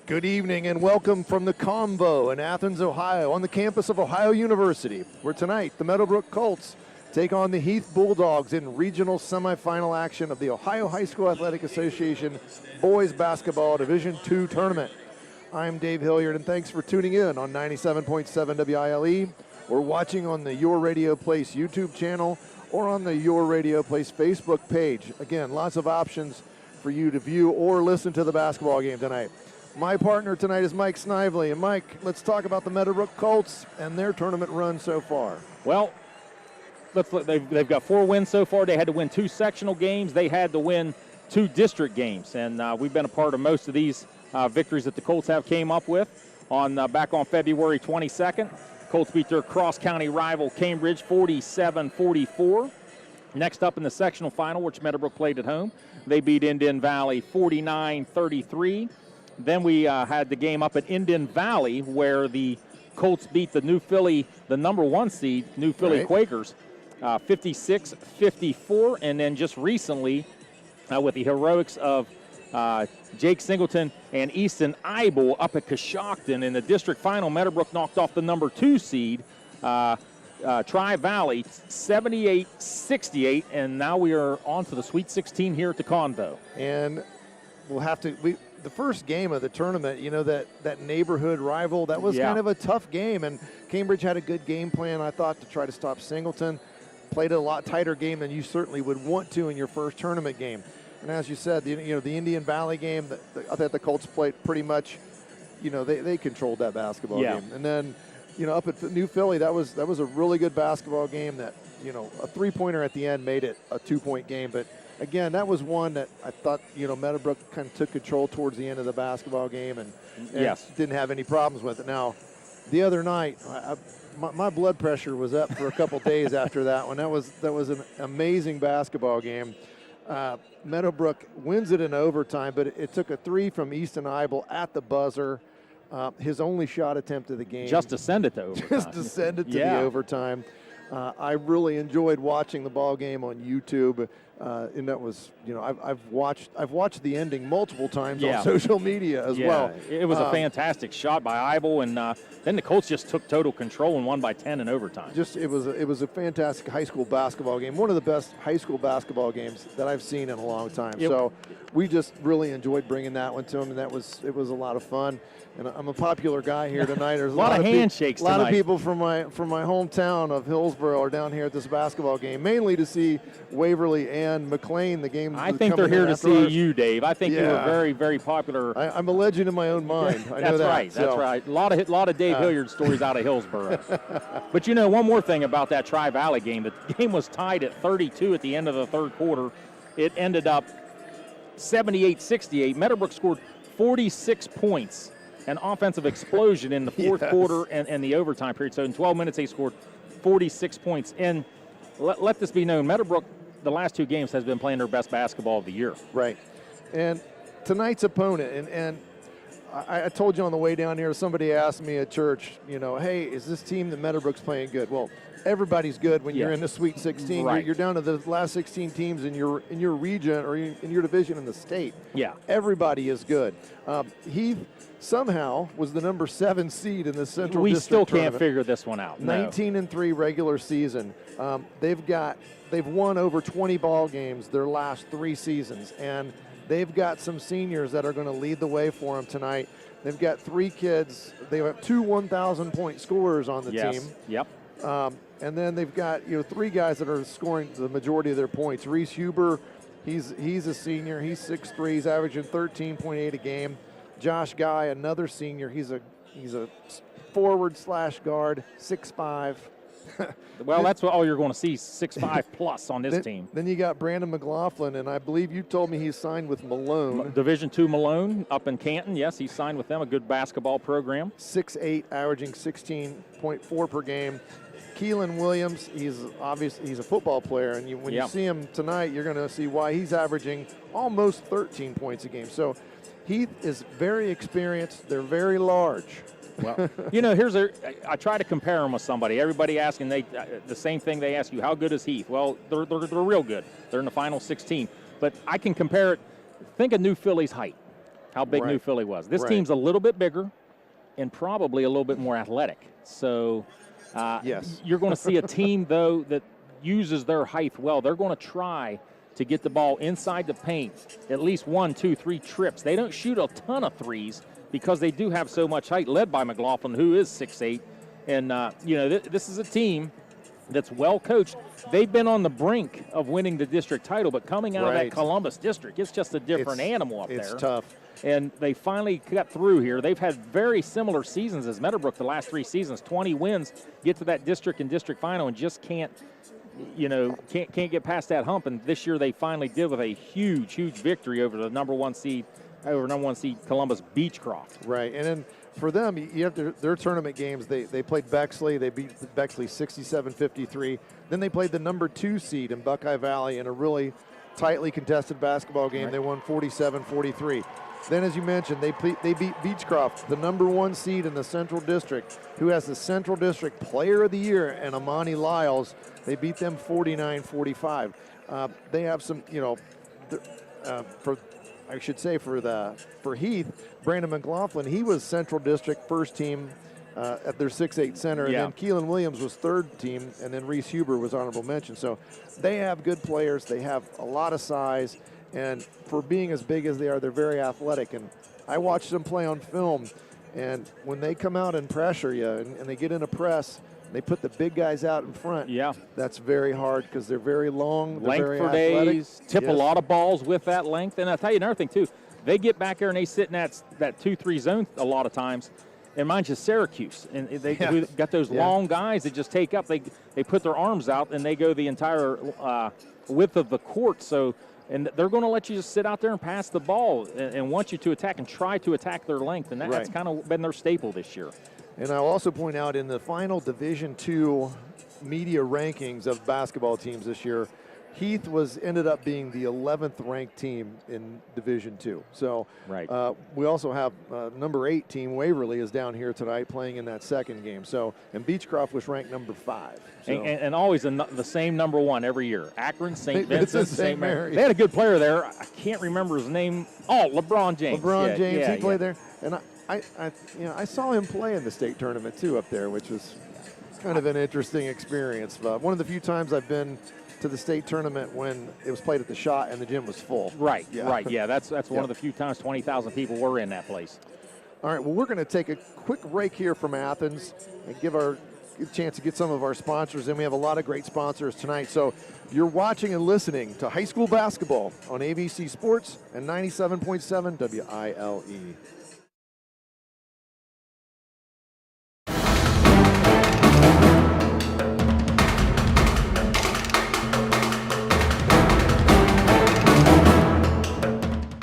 Good evening and welcome from the Convo in Athens, Ohio, on the campus of Ohio University, where tonight the Meadowbrook Colts take on the Heath Bulldogs in regional semifinal action of the Ohio High School Athletic Association Boys Basketball Division II Tournament. I'm Dave Hilliard, and thanks for tuning in on 97.7 WILE, or watching on the Your Radio Place YouTube channel or on the Your Radio Place Facebook page. Again, lots of options for you to view or listen to the basketball game tonight. My partner tonight is Mike Snively. And Mike, let's talk about the Meadowbrook Colts and their tournament run so far. Well, let's look. They've got 4 wins so far. They had to win 2 sectional games. They had to win 2 district games. And we've been a part of most of these victories that the Colts have came up with. Back on February 22nd, Colts beat their cross-county rival Cambridge 47-44. Next up in the sectional final, which Meadowbrook played at home, they beat Indian Valley 49-33. Then we had the game up at Indian Valley where the Colts beat the New Philly, the number 1 seed, New Philly Quakers, 56-54. And then just recently, with the heroics of Jake Singleton and Easton Eibel up at Coshocton in the district final, Meadowbrook knocked off the number 2 seed, Tri-Valley, 78-68. And now we are on to the Sweet 16 here at the Convo. And we'll have to... The first game of the tournament, you know, that neighborhood rival, that was kind of a tough game, and Cambridge had a good game plan, I thought, to try to stop Singleton. Played a lot tighter game than you certainly would want to in your first tournament game. And as you said, the Indian Valley game, I thought the Colts played pretty much, they controlled that basketball game. And then, up at New Philly, that was a really good basketball game that, a three-pointer at the end made it a 2-point game, but again, that was one that I thought, Meadowbrook kind of took control towards the end of the basketball game and didn't have any problems with it. Now, the other night, my blood pressure was up for a couple days after that one. That was an amazing basketball game. Meadowbrook wins it in overtime, but it took a 3 from Easton Eibel at the buzzer. His only shot attempt of the game. Just to send it to overtime. Just to send it to the overtime. I really enjoyed watching the ball game on YouTube, and that was, I've watched the ending multiple times on social media as well. It was a fantastic shot by Eibel, and then the Colts just took total control and won by 10 in overtime. It was a fantastic high school basketball game, one of the best high school basketball games that I've seen in a long time. So we just really enjoyed bringing that one to them, and it was a lot of fun. And I'm a popular guy here tonight. There's a lot of handshakes tonight. A lot of people from my hometown of Hillsboro are down here at this basketball game, mainly to see Waverly and McLean. The game. I think they're here to see you, Dave. I think you were very, very popular. I'm a legend in my own mind. I know that. Right. That's right. A lot of Dave Hilliard stories out of Hillsboro. But one more thing about that Tri-Valley game. The game was tied at 32 at the end of the third quarter. It ended up 78-68. Meadowbrook scored 46 points. An offensive explosion in the fourth quarter and the overtime period. So in 12 minutes, they scored 46 points. And let this be known, Meadowbrook, the last 2 games, has been playing their best basketball of the year. Right. And tonight's opponent, and I told you on the way down here, somebody asked me at church, hey, is this team that Meadowbrook's playing good? Well, everybody's good when you're in the Sweet 16. Right. You're down to the last 16 teams in your region or in your division in the state. Yeah. Everybody is good. Heath somehow was the number 7 seed in the Central We District still tournament. can't figure this one out. 19-3 regular season. They've won over 20 ball games their last 3 seasons, and they've got some seniors that are going to lead the way for them tonight. They've got 3 kids. They have 2 1,000-point scorers on the team. Yep. And then they've got 3 guys that are scoring the majority of their points. Reese Huber, he's a senior. He's 6'3". He's averaging 13.8 a game. Josh Guy, another senior. He's a forward/guard, 6'5". Well, that's what all you're going to see, 6'5 plus on this team. Then you got Brandon McLaughlin, and I believe you told me he's signed with Malone. Division II Malone up in Canton. Yes, he signed with them, a good basketball program. 6'8", averaging 16.4 per game. Keelan Williams, he's a football player, and when you see him tonight, you're going to see why he's averaging almost 13 points a game. So Heath is very experienced. They're very large. Well, I try to compare them with somebody. Everybody asking the same thing they ask you, how good is Heath? Well, they're real good. They're in the final 16. But I can compare it. Think of New Philly's height. how big New Philly was. This team's a little bit bigger and probably a little bit more athletic. So you're going to see a team, though, that uses their height well. They're going to try to get the ball inside the paint, at least 1, 2, 3 trips. They don't shoot a ton of threes because they do have so much height, led by McLaughlin, who is 6'8". And, this is a team that's well coached. They've been on the brink of winning the district title, but coming out of that Columbus district, it's just a different animal up there. It's tough. And they finally got through here. They've had very similar seasons as Meadowbrook the last 3 seasons, 20 wins, get to that district and district final and just can't get past that hump. And this year they finally did with a huge victory over the number one seed Columbus Beechcroft. Right, and then for them, you have their tournament games. They played Bexley. They beat Bexley 67-53. Then they played the number 2 seed in Buckeye Valley in a really tightly contested basketball game. They won 47-43. Then, as you mentioned, they beat Beechcroft, the number 1 seed in the Central District, who has the Central District Player of the Year, and Amani Lyles. They beat them 49-45. They have some, for Heath, Brandon McLaughlin, he was Central District first team at their 6'8" center, and then Keelan Williams was third team, and then Reese Huber was honorable mention. So they have good players. They have a lot of size. And for being as big as they are, they're very athletic. And I watched them play on film, and when they come out and pressure you and they get in a press, they put the big guys out in front. Yeah. That's very hard because they're very long. They're length very for athletic. Days, tip a lot of balls with that length. And I'll tell you another thing, too. They get back there and they sit in that 2-3 zone a lot of times. And mind you, Syracuse. And they got those long guys that just take up. They put their arms out and they go the entire width of the court. So. And they're going to let you just sit out there and pass the ball and want you to attack and try to attack their length. And that's kind of been their staple this year. And I'll also point out in the final Division II media rankings of basketball teams this year, Heath ended up being the 11th ranked team in Division II. So we also have number 8 team Waverly is down here tonight playing in that second game. So and Beechcroft was ranked number 5. So. And always the same number 1 every year. Akron, St. Vincent, St. Mary. They had a good player there. I can't remember his name. Oh, LeBron James. LeBron James, he played there. And I saw him play in the state tournament too up there, which was kind of an interesting experience. But one of the few times I've been to the state tournament when it was played at the Shot and the gym was full. Right. That's one of the few times 20,000 people were in that place. All right, well, we're going to take a quick break here from Athens and give a chance to get some of our sponsors in. We have a lot of great sponsors tonight. So you're watching and listening to high school basketball on ABC Sports and 97.7 WILE.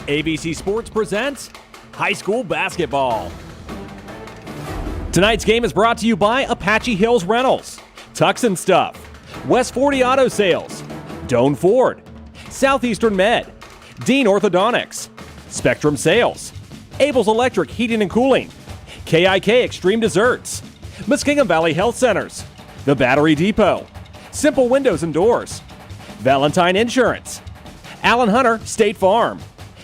ABC Sports presents high school basketball. Tonight's game is brought to you by Apache Hills Rentals, Tux and Stuff, West 40 Auto Sales, Doan Ford, Southeastern Med, Dean Orthodontics, Spectrum Sales, Abel's Electric Heating and Cooling, KIK Extreme Desserts, Muskingum Valley Health Centers, The Battery Depot, Simple Windows and Doors, Valentine Insurance, Allen Hunter State Farm,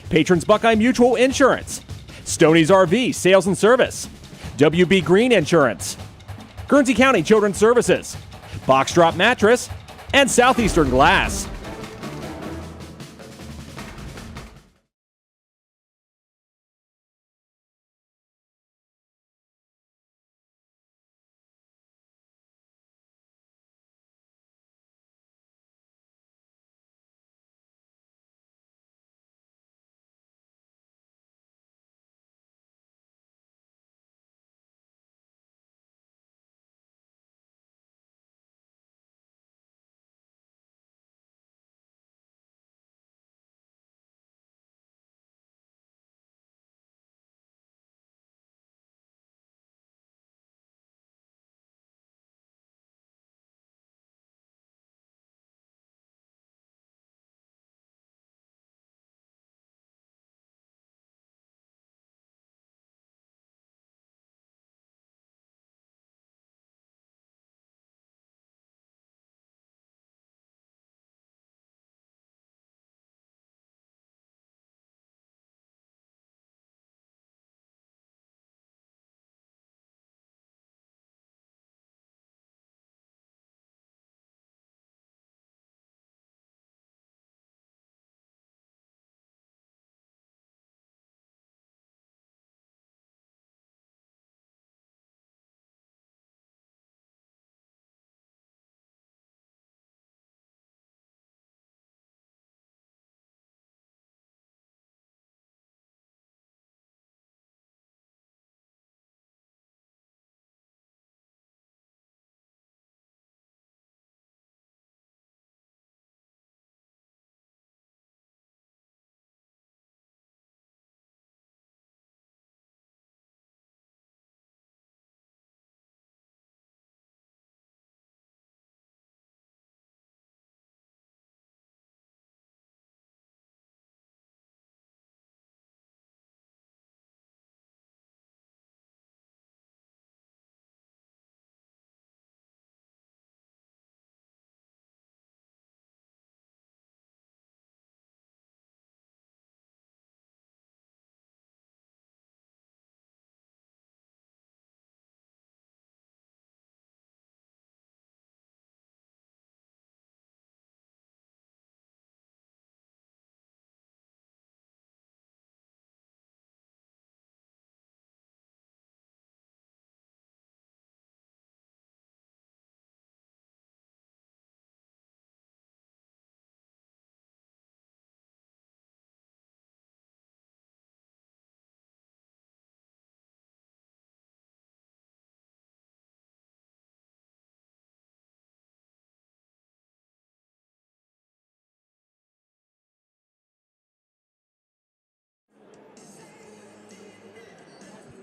Patrons Buckeye Mutual Insurance, Stoney's RV Sales and Service, WB Green Insurance, Guernsey County Children's Services, Box Drop Mattress, and Southeastern Glass.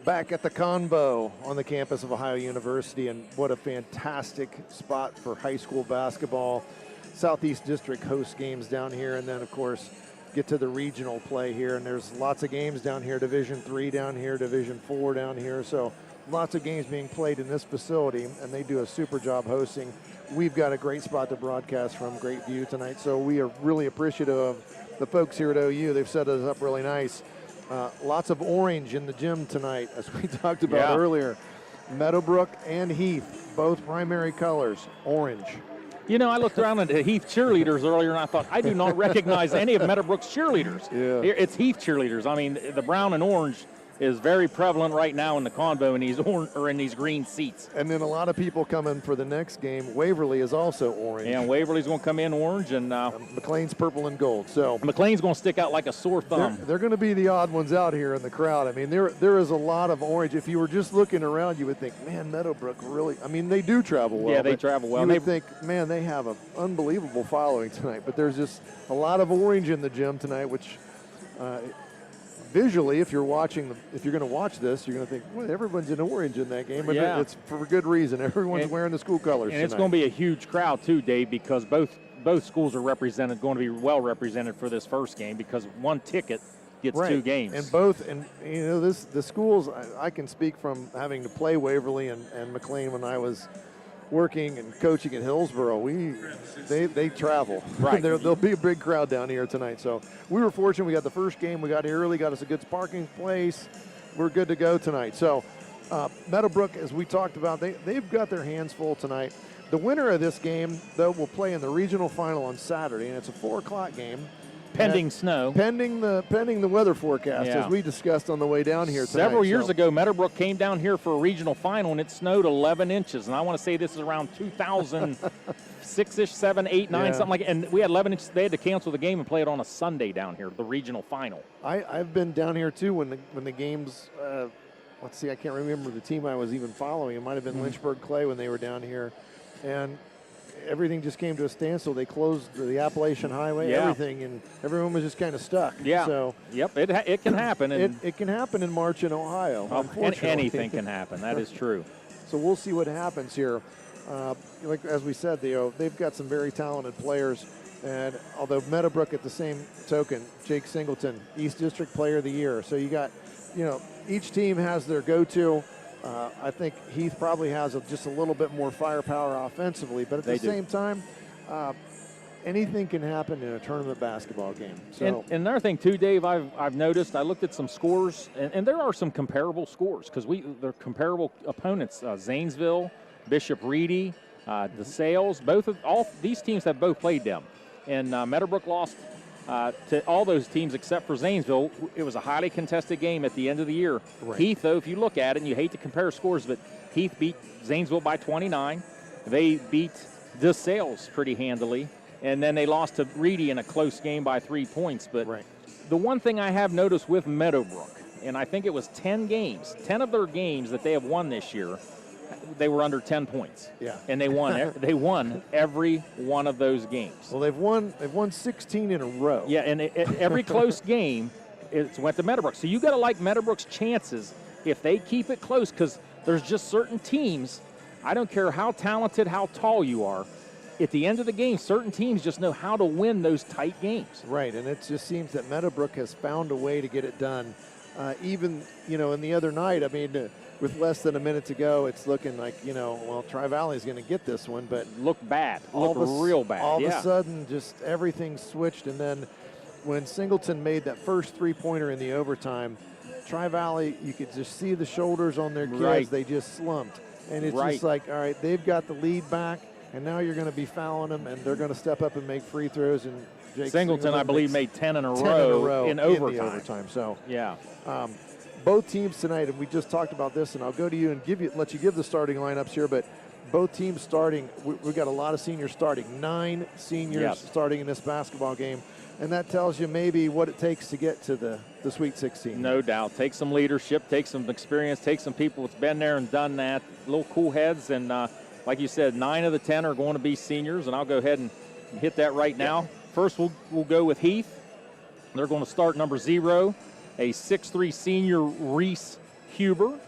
Back at the Convo on the campus of Ohio University, and what a fantastic spot for high school basketball. Southeast District hosts games down here, and then of course get to the regional play here, and there's lots of games down here, Division III down here, Division IV down here, so lots of games being played in this facility, and they do a super job hosting. We've got a great spot to broadcast from, great view tonight, so we are really appreciative of the folks here at OU. They've set us up really nice. Lots of orange in the gym tonight, as we talked about earlier. Meadowbrook and Heath, both primary colors, orange. You know, I looked around at the Heath cheerleaders earlier, and I thought, I do not recognize any of Meadowbrook's cheerleaders. Yeah. It's Heath cheerleaders. I mean, the brown and orange is very prevalent right now in the Convo in these green seats. And then a lot of people coming for the next game. Waverly is also orange. And Waverly's going to come in orange, and McLean's purple and gold. So McLean's going to stick out like a sore thumb. They're going to be the odd ones out here in the crowd. I mean, there is a lot of orange. If you were just looking around, you would think, man, Meadowbrook really. I mean, they do travel well. Yeah, they travel well. You would think, man, they have an unbelievable following tonight. But there's just a lot of orange in the gym tonight, which. Visually, if you're going to watch this, you're going to think, well, everyone's in orange in that game, but it's for good reason. Everyone's wearing the school colors and tonight. It's going to be a huge crowd too, Dave, because both schools are going to be well represented for this first game, because one ticket gets two games. And you know, the schools, I can speak from having to play Waverly and McLean when I was working and coaching at Hillsboro. They travel. Right. There'll be a big crowd down here tonight. So we were fortunate. We got the first game. We got here early, got us a good parking place. We're good to go tonight. So Meadowbrook, as we talked about, they've got their hands full tonight. The winner of this game, though, will play in the regional final on Saturday, and it's a 4:00 game. Pending snow. Pending the weather forecast, as we discussed on the way down here tonight. Several years ago, Meadowbrook came down here for a regional final, and it snowed 11 inches. And I want to say this is around 2006-ish, 7, 8, 9, something like that. And we had 11 inches. They had to cancel the game and play it on a Sunday down here, the regional final. I've been down here, too, when the games let's see, I can't remember the team I was even following. It might have been Lynchburg Clay when they were down here. And everything just came to a standstill. They closed the Appalachian Highway, everything, and everyone was just kind of stuck. Yeah. So it can happen. It can happen in March in Ohio. Unfortunately, anything can happen. That is true. So we'll see what happens here. Like as we said, they've got some very talented players. And although Meadowbrook, at the same token, Jake Singleton, East District Player of the Year. So you got, each team has their go-to. I think Heath probably has just a little bit more firepower offensively, but at the same time, anything can happen in a tournament basketball game. So. And another thing too, Dave, I've noticed. I looked at some scores, and there are some comparable scores because they're comparable opponents. Zanesville, Bishop Reedy, DeSales, all these teams have both played them, and Meadowbrook lost to all those teams except for Zanesville. It was a highly contested game at the end of the year. Right. Heath, though, if you look at it, and you hate to compare scores, but Heath beat Zanesville by 29. They beat DeSales pretty handily, and then they lost to Reedy in a close game by 3 points. But the one thing I have noticed with Meadowbrook, and I think it was 10 of their games that they have won this year, they were under 10 points. Yeah. And they won. They won every one of those games. Well, they've won 16 in a row. Yeah, and every close game, it went to Meadowbrook. So you got to like Meadowbrook's chances if they keep it close, because there's just certain teams. I don't care how talented, how tall you are. At the end of the game, certain teams just know how to win those tight games. Right, and it just seems that Meadowbrook has found a way to get it done. Even, in the other night, I mean, with less than a minute to go, it's looking like, Tri-Valley's going to get this one, but look bad. Look real bad. All of a sudden, just everything switched, and then when Singleton made that first three-pointer in the overtime, Tri-Valley, you could just see the shoulders on their kids. Right. They just slumped, and it's just like, all right, they've got the lead back, and now you're going to be fouling them, and they're going to step up and make free throws. And Jake Singleton, I believe, made 10 in a row in overtime. So yeah. Both teams tonight, and we just talked about this, and I'll go to you and let you give the starting lineups here, but both teams starting, we've got a lot of seniors starting, 9 seniors starting in this basketball game, and that tells you maybe what it takes to get to the Sweet 16. No doubt. Take some leadership, take some experience, take some people that's been there and done that, little cool heads, and like you said, 9 of the 10 are going to be seniors, and I'll go ahead and hit that right now. First, we'll go with Heath. They're going to start number 0. A 6'3" senior, Reese Huber.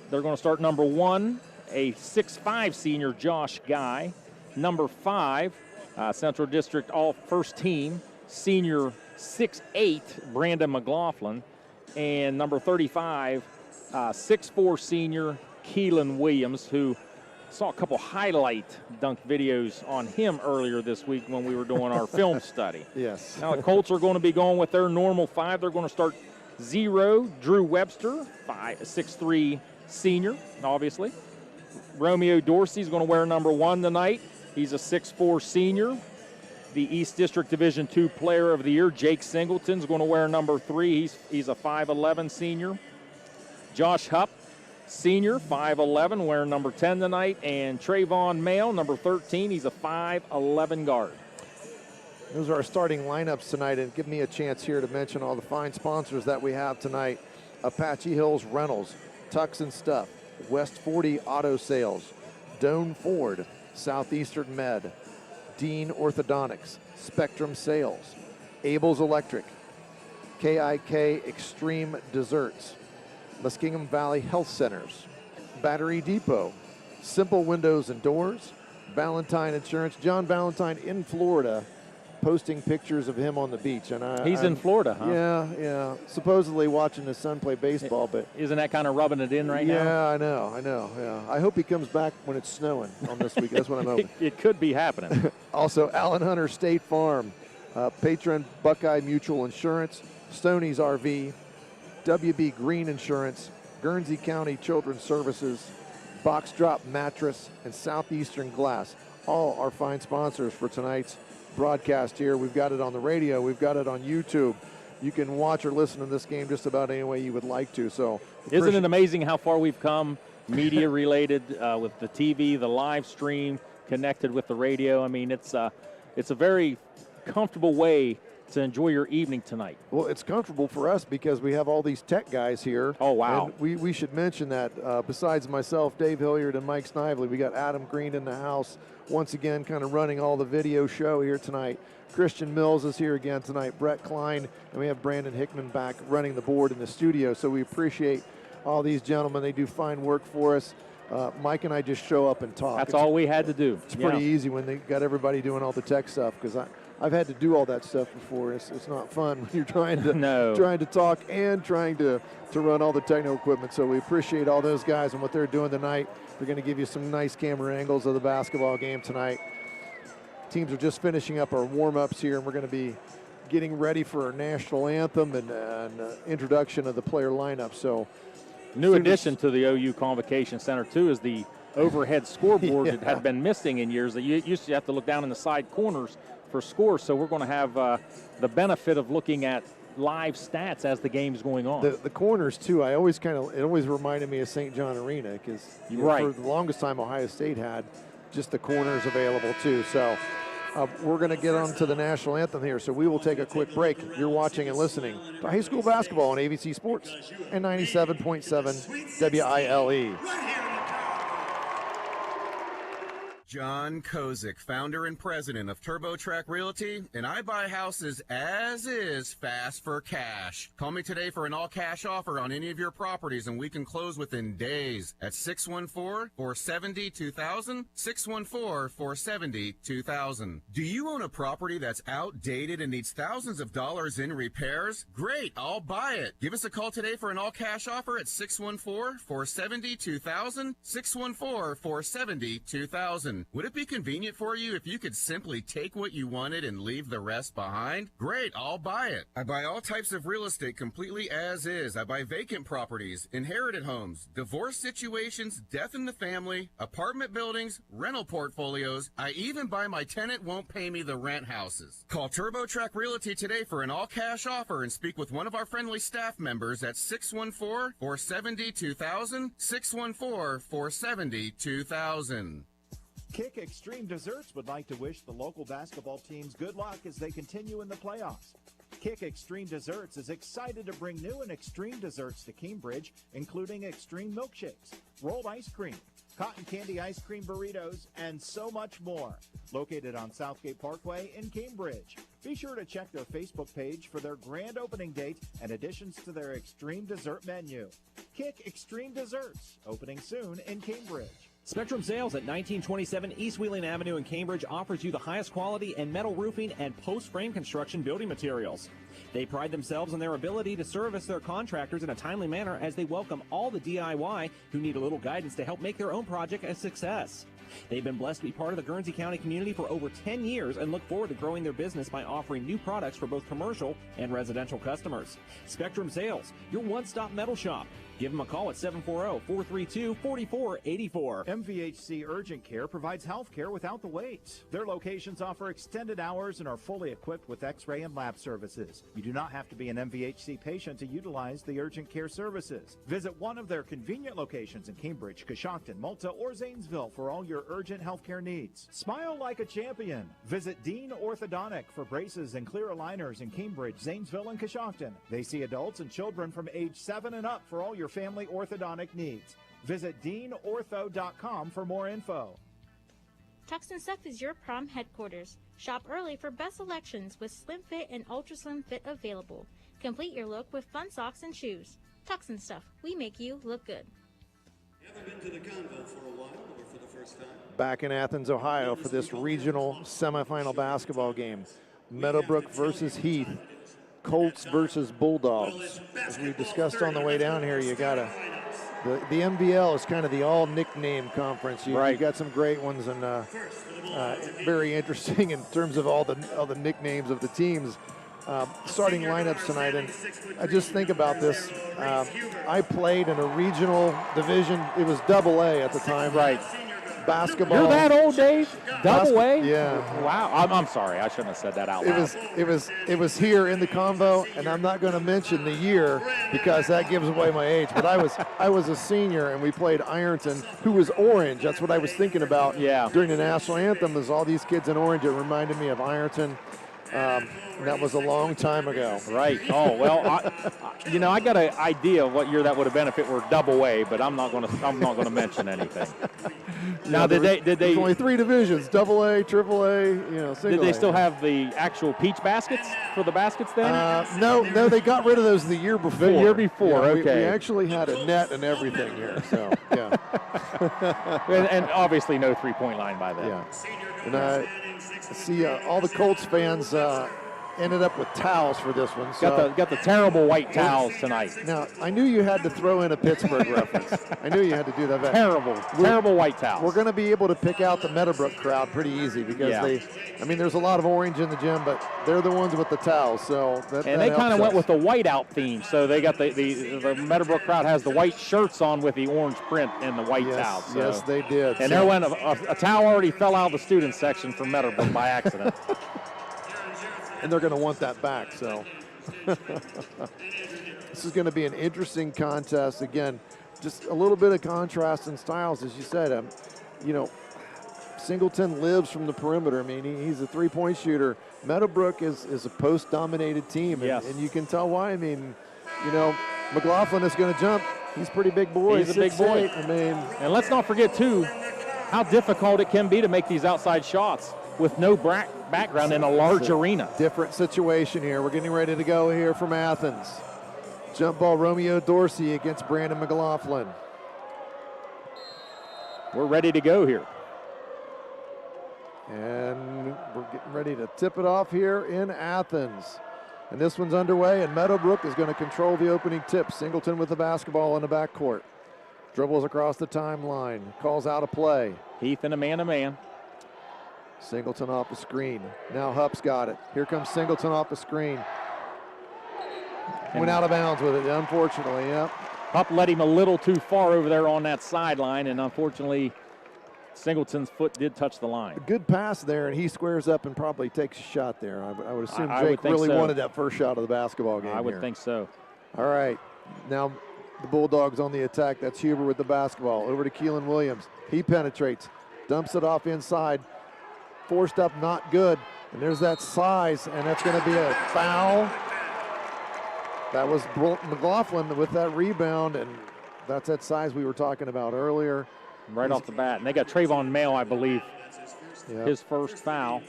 They're going to start number 1, a 6'5" senior, Josh Guy. Number 5, Central District All First Team, senior 6'8", Brandon McLaughlin. And number 35, 6'4" senior, Keelan Williams, who saw a couple highlight dunk videos on him earlier this week when we were doing our film study. Yes. Now the Colts are going to be going with their normal 5. They're going to start 0, Drew Webster, 6'3" senior, obviously. Romeo Dorsey's going to wear number 1 tonight. He's a 6'4" senior. The East District Division II Player of the Year, Jake Singleton's going to wear number 3. He's a 5'11" senior. Josh Hupp, senior, 5'11", wearing number 10 tonight. And Trayvon Mail, number 13. He's a 5'11" guard. Those are our starting lineups tonight, and give me a chance here to mention all the fine sponsors that we have tonight. Apache Hills Rentals, Tux and Stuff, West 40 Auto Sales, Doan Ford, Southeastern Med, Dean Orthodontics, Spectrum Sales, Abel's Electric, KIK Extreme Desserts, Muskingum Valley Health Centers, Battery Depot, Simple Windows and Doors, Valentine Insurance. John Valentine in Florida, posting pictures of him on the beach. And He's in Florida, huh? Yeah. Supposedly watching his son play baseball, but isn't that kind of rubbing it in right now? Yeah, I know. Yeah, I hope he comes back when it's snowing on this week. That's what I'm hoping. It could be happening. Also, Allen Hunter State Farm, Patron Buckeye Mutual Insurance, Stoney's RV, WB Green Insurance, Guernsey County Children's Services, Box Drop Mattress, and Southeastern Glass. All our fine sponsors for tonight's broadcast here. We've got it on the radio. We've got it on YouTube. You can watch or listen to this game just about any way you would like to. So, isn't it amazing how far we've come, media related, with the TV, the live stream, connected with the radio? I mean, it's a very comfortable way to enjoy your evening tonight. Well, it's comfortable for us because we have all these tech guys here. Oh, wow. And we should mention that besides myself, Dave Hilliard, and Mike Snively, we got Adam Green in the house once again, kind of running all the video show here tonight. Christian Mills is here again tonight, Brett Klein, and we have Brandon Hickman back running the board in the studio. So we appreciate all these gentlemen. They do fine work for us. Mike and I just show up and talk. That's all we had to do. It's pretty easy when they got everybody doing all the tech stuff, because I've had to do all that stuff before. It's not fun when you're trying to talk and trying to run all the technical equipment. So we appreciate all those guys and what they're doing tonight. They're going to give you some nice camera angles of the basketball game tonight. Teams are just finishing up our warm-ups here, and we're going to be getting ready for our national anthem and introduction of the player lineup. So, new addition to the OU Convocation Center too is the overhead scoreboard that had been missing in years. That you used to have to look down in the side corners for scores. So we're going to have the benefit of looking at live stats as the game's going on. The corners too. It always reminded me of St. John Arena, because for the longest time Ohio State had just the corners available too. So we're going to get on to the national anthem here. So we will take a quick break. You're watching and listening to high school basketball on ABC Sports and 97.7 WILE. John Kozik, founder and president of TurboTrack Realty, and I buy houses as is, fast for cash. Call me today for an all-cash offer on any of your properties, and we can close within days at 614-470-2000, 614-470-2000. Do you own a property that's outdated and needs thousands of dollars in repairs? Great, I'll buy it. Give us a call today for an all-cash offer at 614-470-2000, 614-470-2000. Would it be convenient for you if you could simply take what you wanted and leave the rest behind? Great, I'll buy it. I buy all types of real estate completely as is. I buy vacant properties, inherited homes, divorce situations, death in the family, apartment buildings, rental portfolios. I even buy my tenant won't pay me the rent houses. Call TurboTrack Realty today for an all-cash offer and speak with one of our friendly staff members at 614-470-2000, 614-470-2000. Kick Extreme Desserts would like to wish the local basketball teams good luck as they continue in the playoffs. Kick Extreme Desserts is excited to bring new and extreme desserts to Cambridge, including extreme milkshakes, rolled ice cream, cotton candy ice cream burritos, and so much more. Located on Southgate Parkway in Cambridge. Be sure to check their Facebook page for their grand opening date and additions to their extreme dessert menu. Kick Extreme Desserts, opening soon in Cambridge. Spectrum Sales at 1927 East Wheeling Avenue in Cambridge offers you the highest quality in metal roofing and post-frame construction building materials. They pride themselves on their ability to service their contractors in a timely manner as they welcome all the DIY who need a little guidance to help make their own project a success. They've been blessed to be part of the Guernsey County community for over 10 years and look forward to growing their business by offering new products for both commercial and residential customers. Spectrum Sales, your one-stop metal shop. Give them a call at 740-432-4484. MVHC Urgent Care provides health care without the wait. Their locations offer extended hours and are fully equipped with x-ray and lab services. You do not have to be an MVHC patient to utilize the urgent care services. Visit one of their convenient locations in Cambridge, Coshocton, Malta, or Zanesville for all your urgent health care needs. Smile like a champion. Visit Dean Orthodontic for braces and clear aligners in Cambridge, Zanesville, and Coshocton. They see adults and children from age 7 and up for all your family orthodontic needs. Visit deanortho.com for more info. Tux and Stuff is your prom headquarters. Shop early for best selections with Slim Fit and Ultra Slim Fit available. Complete your look with fun socks and shoes. Tux and Stuff, we make you look good. Ever been to the Convo for a while or for the first time? Back in Athens, Ohio for this regional semifinal basketball game. Meadowbrook versus Heath. Colts versus Bulldogs. As we discussed on the way down here, you got the MVL is kind of the all nickname conference. You got some great ones and very interesting in terms of all the nicknames of the teams. Starting lineups tonight, and I just think about this. I played in a regional division. It was AA at the time. Right. Basketball. You're that old, Dave? Double A? Yeah. Wow. I'm sorry. I shouldn't have said that out loud. It was here in the Convo, and I'm not going to mention the year because that gives away my age. But I was a senior, and we played Ironton, who was orange. That's what I was thinking about during the national anthem. Is all these kids in orange. It reminded me of Ironton. That was a long time ago. Right. Oh, well, I got an idea of what year that would have been if it were AA, but I'm not going to mention anything. Now, did they? There's only 3 divisions: AA, AAA, single. Did they still have the actual peach baskets for the baskets then? No, they got rid of those the year before. The year before, okay. We actually had a net and everything here, so yeah. and obviously no 3-point line by then. Yeah. And I see all the Colts fans ended up with towels for this one. So got the terrible white towels tonight. Now, I knew you had to throw in a Pittsburgh reference. I knew you had to do that. Terrible white towels. We're going to be able to pick out the Meadowbrook crowd pretty easy because there's a lot of orange in the gym, but they're the ones with the towels. So they kind of went with the whiteout theme. So they got the Meadowbrook crowd has the white shirts on with the orange print and the white towels. So. Yes, they did. And there went a towel already fell out of the student section from Meadowbrook by accident. And they're going to want that back. So this is going to be an interesting contest. Again, just a little bit of contrast in styles, as you said. Singleton lives from the perimeter. I mean, he's a three-point shooter. Meadowbrook is a post-dominated team, and you can tell why. I mean, McLaughlin is going to jump. He's a pretty big boy. He's a big boy. And let's not forget, too, how difficult it can be to make these outside shots with no background in a large arena. Different situation here. We're getting ready to go here from Athens. Jump ball, Romeo Dorsey against Brandon McLaughlin. We're ready to go here. And we're getting ready to tip it off here in Athens. And this one's underway, and Meadowbrook is going to control the opening tip. Singleton with the basketball in the backcourt. Dribbles across the timeline. Calls out a play. Heath in a man-to-man. Singleton off the screen. Now Hupp's got it. Here comes Singleton off the screen. Went out of bounds with it, unfortunately, yep. Hupp led him a little too far over there on that sideline, and unfortunately, Singleton's foot did touch the line. A good pass there, and he squares up and probably takes a shot there. I would assume Jake really wanted that first shot of the basketball game. I would think so. All right, now the Bulldogs on the attack. That's Huber with the basketball. Over to Keelan Williams. He penetrates, dumps it off inside. Forced up, not good. And there's that size, and that's going to be a foul. That was McLaughlin with that rebound, and that's that size we were talking about earlier. Right off the bat. And they got Trayvon Mail, I believe, his first foul.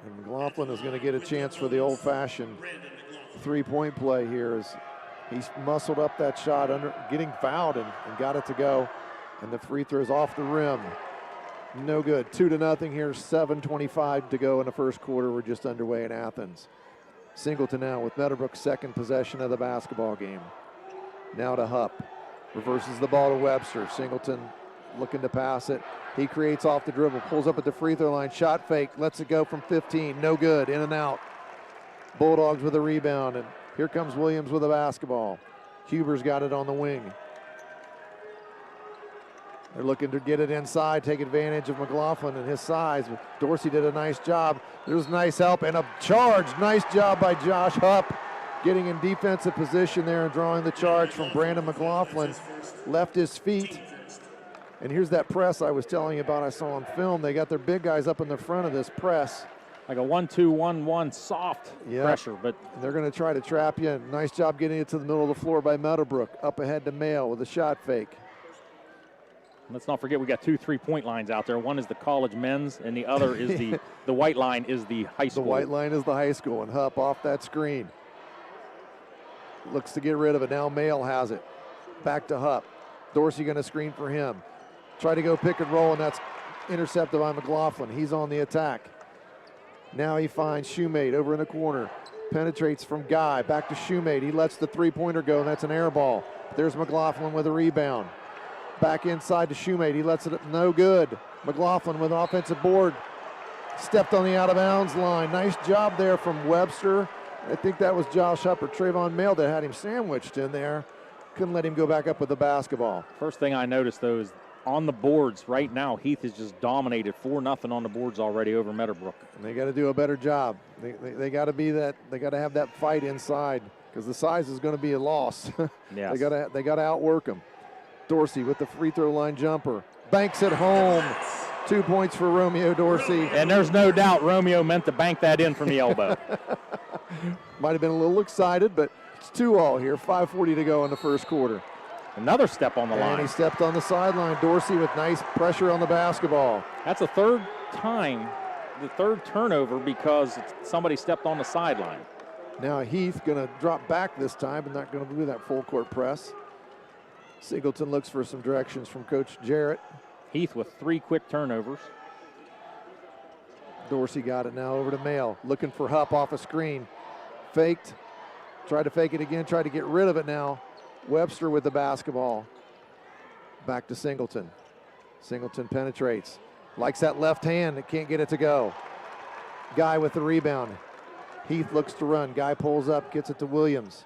And McLaughlin is going to get a chance for the old-fashioned three-point play here as he's muscled up that shot, getting fouled and got it to go. And the free throw is off the rim. No good. 2-0 here, 7:25 to go in the first quarter. We're just underway in Athens. Singleton now with Meadowbrook's second possession of the basketball game. Now to Hupp. Reverses the ball to Webster. Singleton looking to pass it. He creates off the dribble, pulls up at the free throw line, shot fake, lets it go from 15. No good, in and out. Bulldogs with a rebound, and here comes Williams with a basketball. Huber's got it on the wing. They're looking to get it inside, take advantage of McLaughlin and his size. Dorsey did a nice job. There's nice help and a charge. Nice job by Josh Hupp, getting in defensive position there and drawing the charge from Brandon McLaughlin. Left his feet. And here's that press I was telling you about I saw on film. They got their big guys up in the front of this press. Like a 1-2-1-1 soft pressure, but they're going to try to trap you. Nice job getting it to the middle of the floor by Meadowbrook. Up ahead to Mail with a shot fake. Let's not forget we got 2 3-point lines out there. One is the college men's, and the other is the white line is the high school. The white line is the high school, and Hupp off that screen. Looks to get rid of it. Now Mail has it. Back to Hupp. Dorsey going to screen for him. Try to go pick and roll, and that's intercepted by McLaughlin. He's on the attack. Now he finds Shoemate over in the corner. Penetrates from Guy. Back to Shoemate. He lets the three-pointer go, and that's an air ball. There's McLaughlin with a rebound. Back inside to Shoemate. He lets it no good. McLaughlin with an offensive board. Stepped on the out-of-bounds line. Nice job there from Webster. I think that was Josh Hupp or Trayvon Mail that had him sandwiched in there. Couldn't let him go back up with the basketball. First thing I noticed, though, is on the boards right now, Heath has just dominated 4-0 on the boards already over Meadowbrook. And they got to do a better job. They got to be that. They got to have that fight inside because the size is going to be a loss. Yes. They got to outwork them. Dorsey with the free throw line jumper. Banks it home. 2 points for Romeo Dorsey. And there's no doubt Romeo meant to bank that in from the elbow. Might have been a little excited, but it's 2-all here. 5:40 to go in the first quarter. Another step on the line. And he stepped on the sideline. Dorsey with nice pressure on the basketball. That's the third time, the third turnover because somebody stepped on the sideline. Now Heath going to drop back this time and not going to do that full court press. Singleton looks for some directions from Coach Jarrett. Heath with 3 quick turnovers. Dorsey got it now over to Mail. Looking for Hupp off a screen. Faked. Tried to fake it again. Tried to get rid of it now. Webster with the basketball. Back to Singleton. Singleton penetrates. Likes that left hand. Can't get it to go. Guy with the rebound. Heath looks to run. Guy pulls up. Gets it to Williams.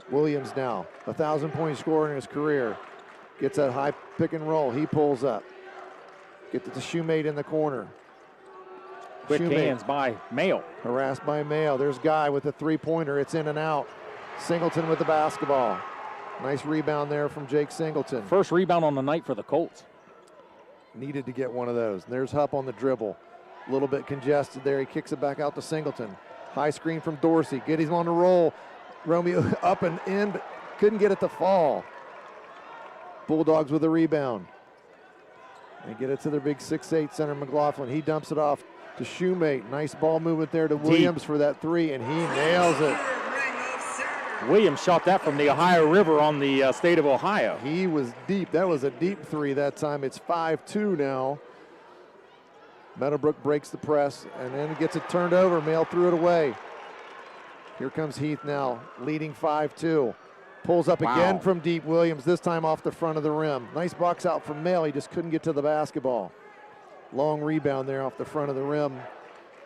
Williams now. 1,000-point scorer in his career. Gets that high pick and roll. He pulls up. Gets it to Shoemate in the corner. Quick hands by Mail. Harassed by Mail. There's Guy with the three-pointer. It's in and out. Singleton with the basketball. Nice rebound there from Jake Singleton. First rebound on the night for the Colts. Needed to get one of those. And there's Hupp on the dribble. A little bit congested there. He kicks it back out to Singleton. High screen from Dorsey. Get him on the roll. Romeo up and in, but couldn't get it to fall. Bulldogs with a rebound. They get it to their big 6'8" center, McLaughlin. He dumps it off to Shoemate. Nice ball movement there to Williams for that three, and he nails it. Williams shot that from the Ohio River on the state of Ohio. He was deep. That was a deep three that time. It's 5-2 now. Meadowbrook breaks the press and then gets it turned over. Mail threw it away. Here comes Heath now, leading 5-2. Pulls up again from deep. Williams, this time off the front of the rim. Nice box out from Mail. He just couldn't get to the basketball. Long rebound there off the front of the rim.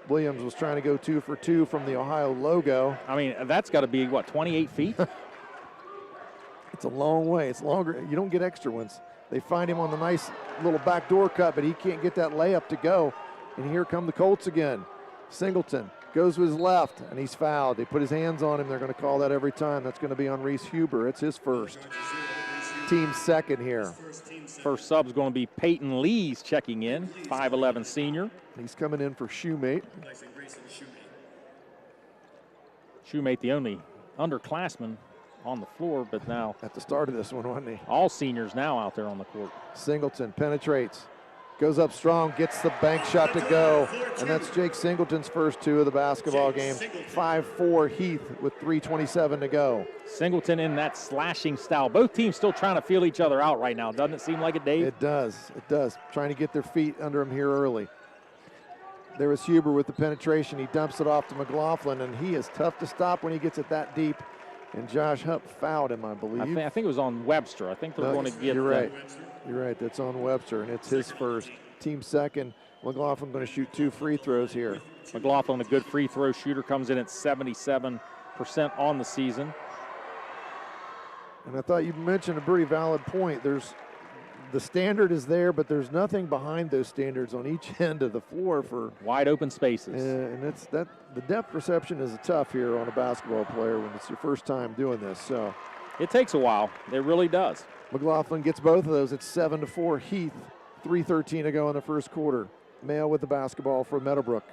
Williams was trying to go 2 for 2 from the Ohio logo. I mean, that's got to be, 28 feet? It's a long way. It's longer. You don't get extra ones. They find him on the nice little backdoor cut, but he can't get that layup to go. And here come the Colts again. Singleton goes with his left, and he's fouled. They put his hands on him. They're going to call that every time. That's going to be on Reese Huber. It's his first. team second here. First sub's going to be Peyton Lees checking in, 5'11 senior. He's coming in for Shoemate. Shoemate, the only underclassman on the floor, but now At the start of this one, wasn't he? all seniors now out there on the court. Singleton penetrates, goes up strong, gets the bank shot to go, and that's Jake Singleton's first two of the basketball game. 5-4 Heath with 3:27 to go. Singleton in that slashing style. Both teams still trying to feel each other out right now. Doesn't it seem like it, Dave? It does. Trying to get their feet under him here early. There was Huber with the penetration. He dumps it off to McLaughlin, and he is tough to stop when he gets it that deep. And Josh Hupp fouled him, I believe. I think it was on Webster. I think they're going to get. You're right. You're right. That's on Webster, and it's his first. Team second. McLaughlin going to shoot 2 free throws here. McLaughlin, a good free throw shooter, comes in at 77% on the season. And I thought you mentioned a pretty valid point. The standard is there, but there's nothing behind those standards on each end of the floor for wide open spaces. And it's that the depth perception is tough here on a basketball player when it's your first time doing this. So it takes a while. It really does. McLaughlin gets both of those. It's 7-4 Heath. 3:13 to go in the first quarter. Mayo with the basketball for Meadowbrook.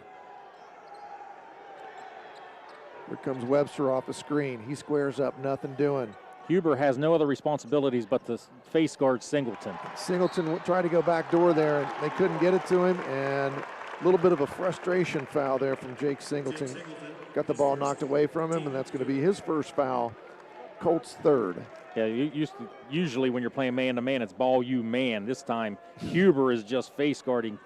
Here comes Webster off the screen. He squares up, nothing doing. Huber has no other responsibilities but to face guard Singleton. Singleton tried to go back door there, and they couldn't get it to him, and a little bit of a frustration foul there from Jake Singleton. Got the ball knocked away from him, and that's going to be his first foul. Colts third. Yeah, usually when you're playing man-to-man, it's ball you man. This time, Huber is just face guarding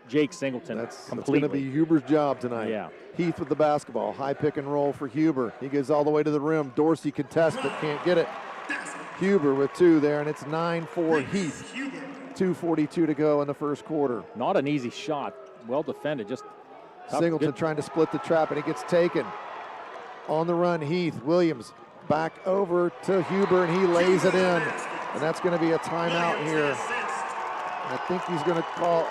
Jake Singleton That's completely. going to be Huber's job tonight. Yeah. Heath with the basketball. High pick and roll for Huber. He goes all the way to the rim. Dorsey contests but can't get it. Huber with 2 there, and it's 9-4 Heath. 2:42 to go in the first quarter. Not an easy shot. Well defended. Just Singleton trying to split the trap, and it gets taken. On the run, Heath. Williams back over to Huber, and he lays it in. And that's going to be a timeout here. I think he's going to call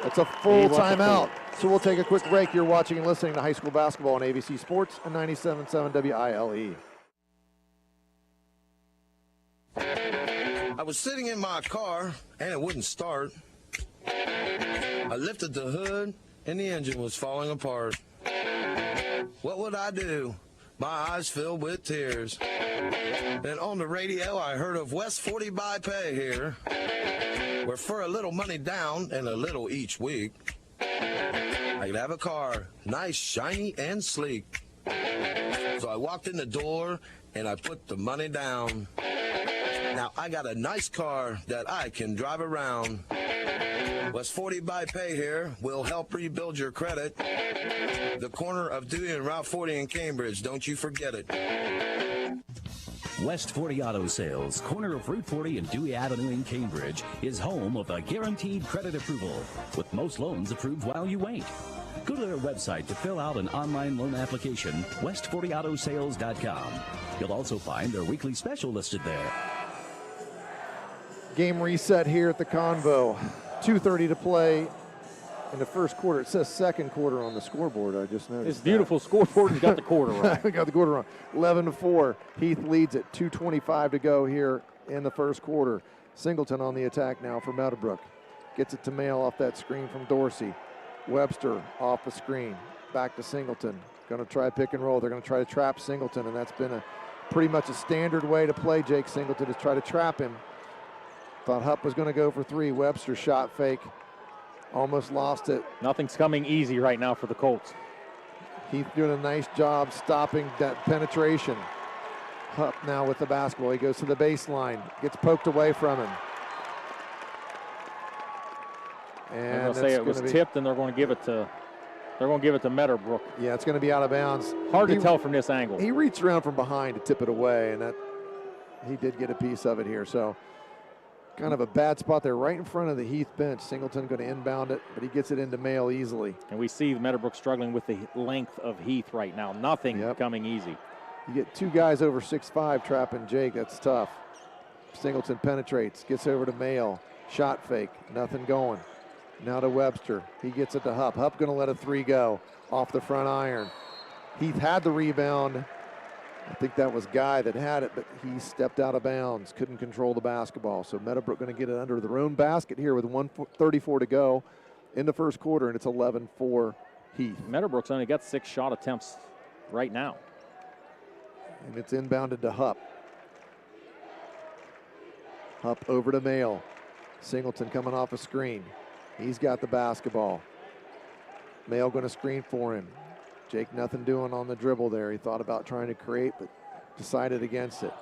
it's a full timeout. So we'll take a quick break. You're watching and listening to high school basketball on ABC Sports and 97.7 WILE. I was sitting in my car and it wouldn't start. I lifted the hood and the engine was falling apart. What would I do? My eyes filled with tears. Then on the radio I heard of West 40 by Pay here, where for a little money down and a little each week, I could have a car, nice, shiny, and sleek. So I walked in the door and I put the money down. Now I got a nice car that I can drive around. West 40 by Pay here will help rebuild your credit. The corner of Dewey and Route 40 in Cambridge, don't you forget it. West 40 Auto Sales, corner of Route 40 and Dewey Avenue in Cambridge, is home of a guaranteed credit approval, with most loans approved while you wait. Go to their website to fill out an online loan application, west40autosales.com. You'll also find their weekly special listed there. Game reset here at the Convo. 2:30 to play in the first quarter. It says second quarter on the scoreboard. I just noticed. It's beautiful scoreboard and got the quarter right. Got the quarter wrong. 11-4. Heath leads at 2:25 to go here in the first quarter. Singleton on the attack now for Meadowbrook. Gets it to Mail off that screen from Dorsey. Webster off the screen. Back to Singleton. Going to try pick and roll. They're going to try to trap Singleton, and that's been pretty much a standard way to play Jake Singleton, is try to trap him. Thought Hupp was going to go for 3. Webster shot fake. Almost lost it. Nothing's coming easy right now for the Colts. Heath doing a nice job stopping that penetration. Hupp now with the basketball. He goes to the baseline. Gets poked away from him. And I'm going to say it was tipped, and they're going to give it to Meadowbrook. Yeah, it's going to be out of bounds. Hard to tell from this angle. He reached around from behind to tip it away, and that he did get a piece of it here. So kind of a bad spot there right in front of the Heath bench. Singleton going to inbound it, but he gets it into Mail easily. And we see Meadowbrook struggling with the length of Heath right now. Nothing coming easy. You get 2 guys over 6'5" trapping Jake. That's tough. Singleton penetrates, gets over to Mail. Shot fake, nothing going. Now to Webster. He gets it to Hupp. Hupp going to let a 3 go off the front iron. Heath had the rebound, I think that was Guy that had it, but he stepped out of bounds, couldn't control the basketball. So Meadowbrook going to get it under their own basket here with 1:34 to go in the first quarter, and it's 11-4 Heath. Meadowbrook's only got 6 shot attempts right now. And it's inbounded to Hupp. Hupp over to Mail. Singleton coming off a screen. He's got the basketball. Mail going to screen for him. Jake nothing doing on the dribble there. He thought about trying to create, but decided against it.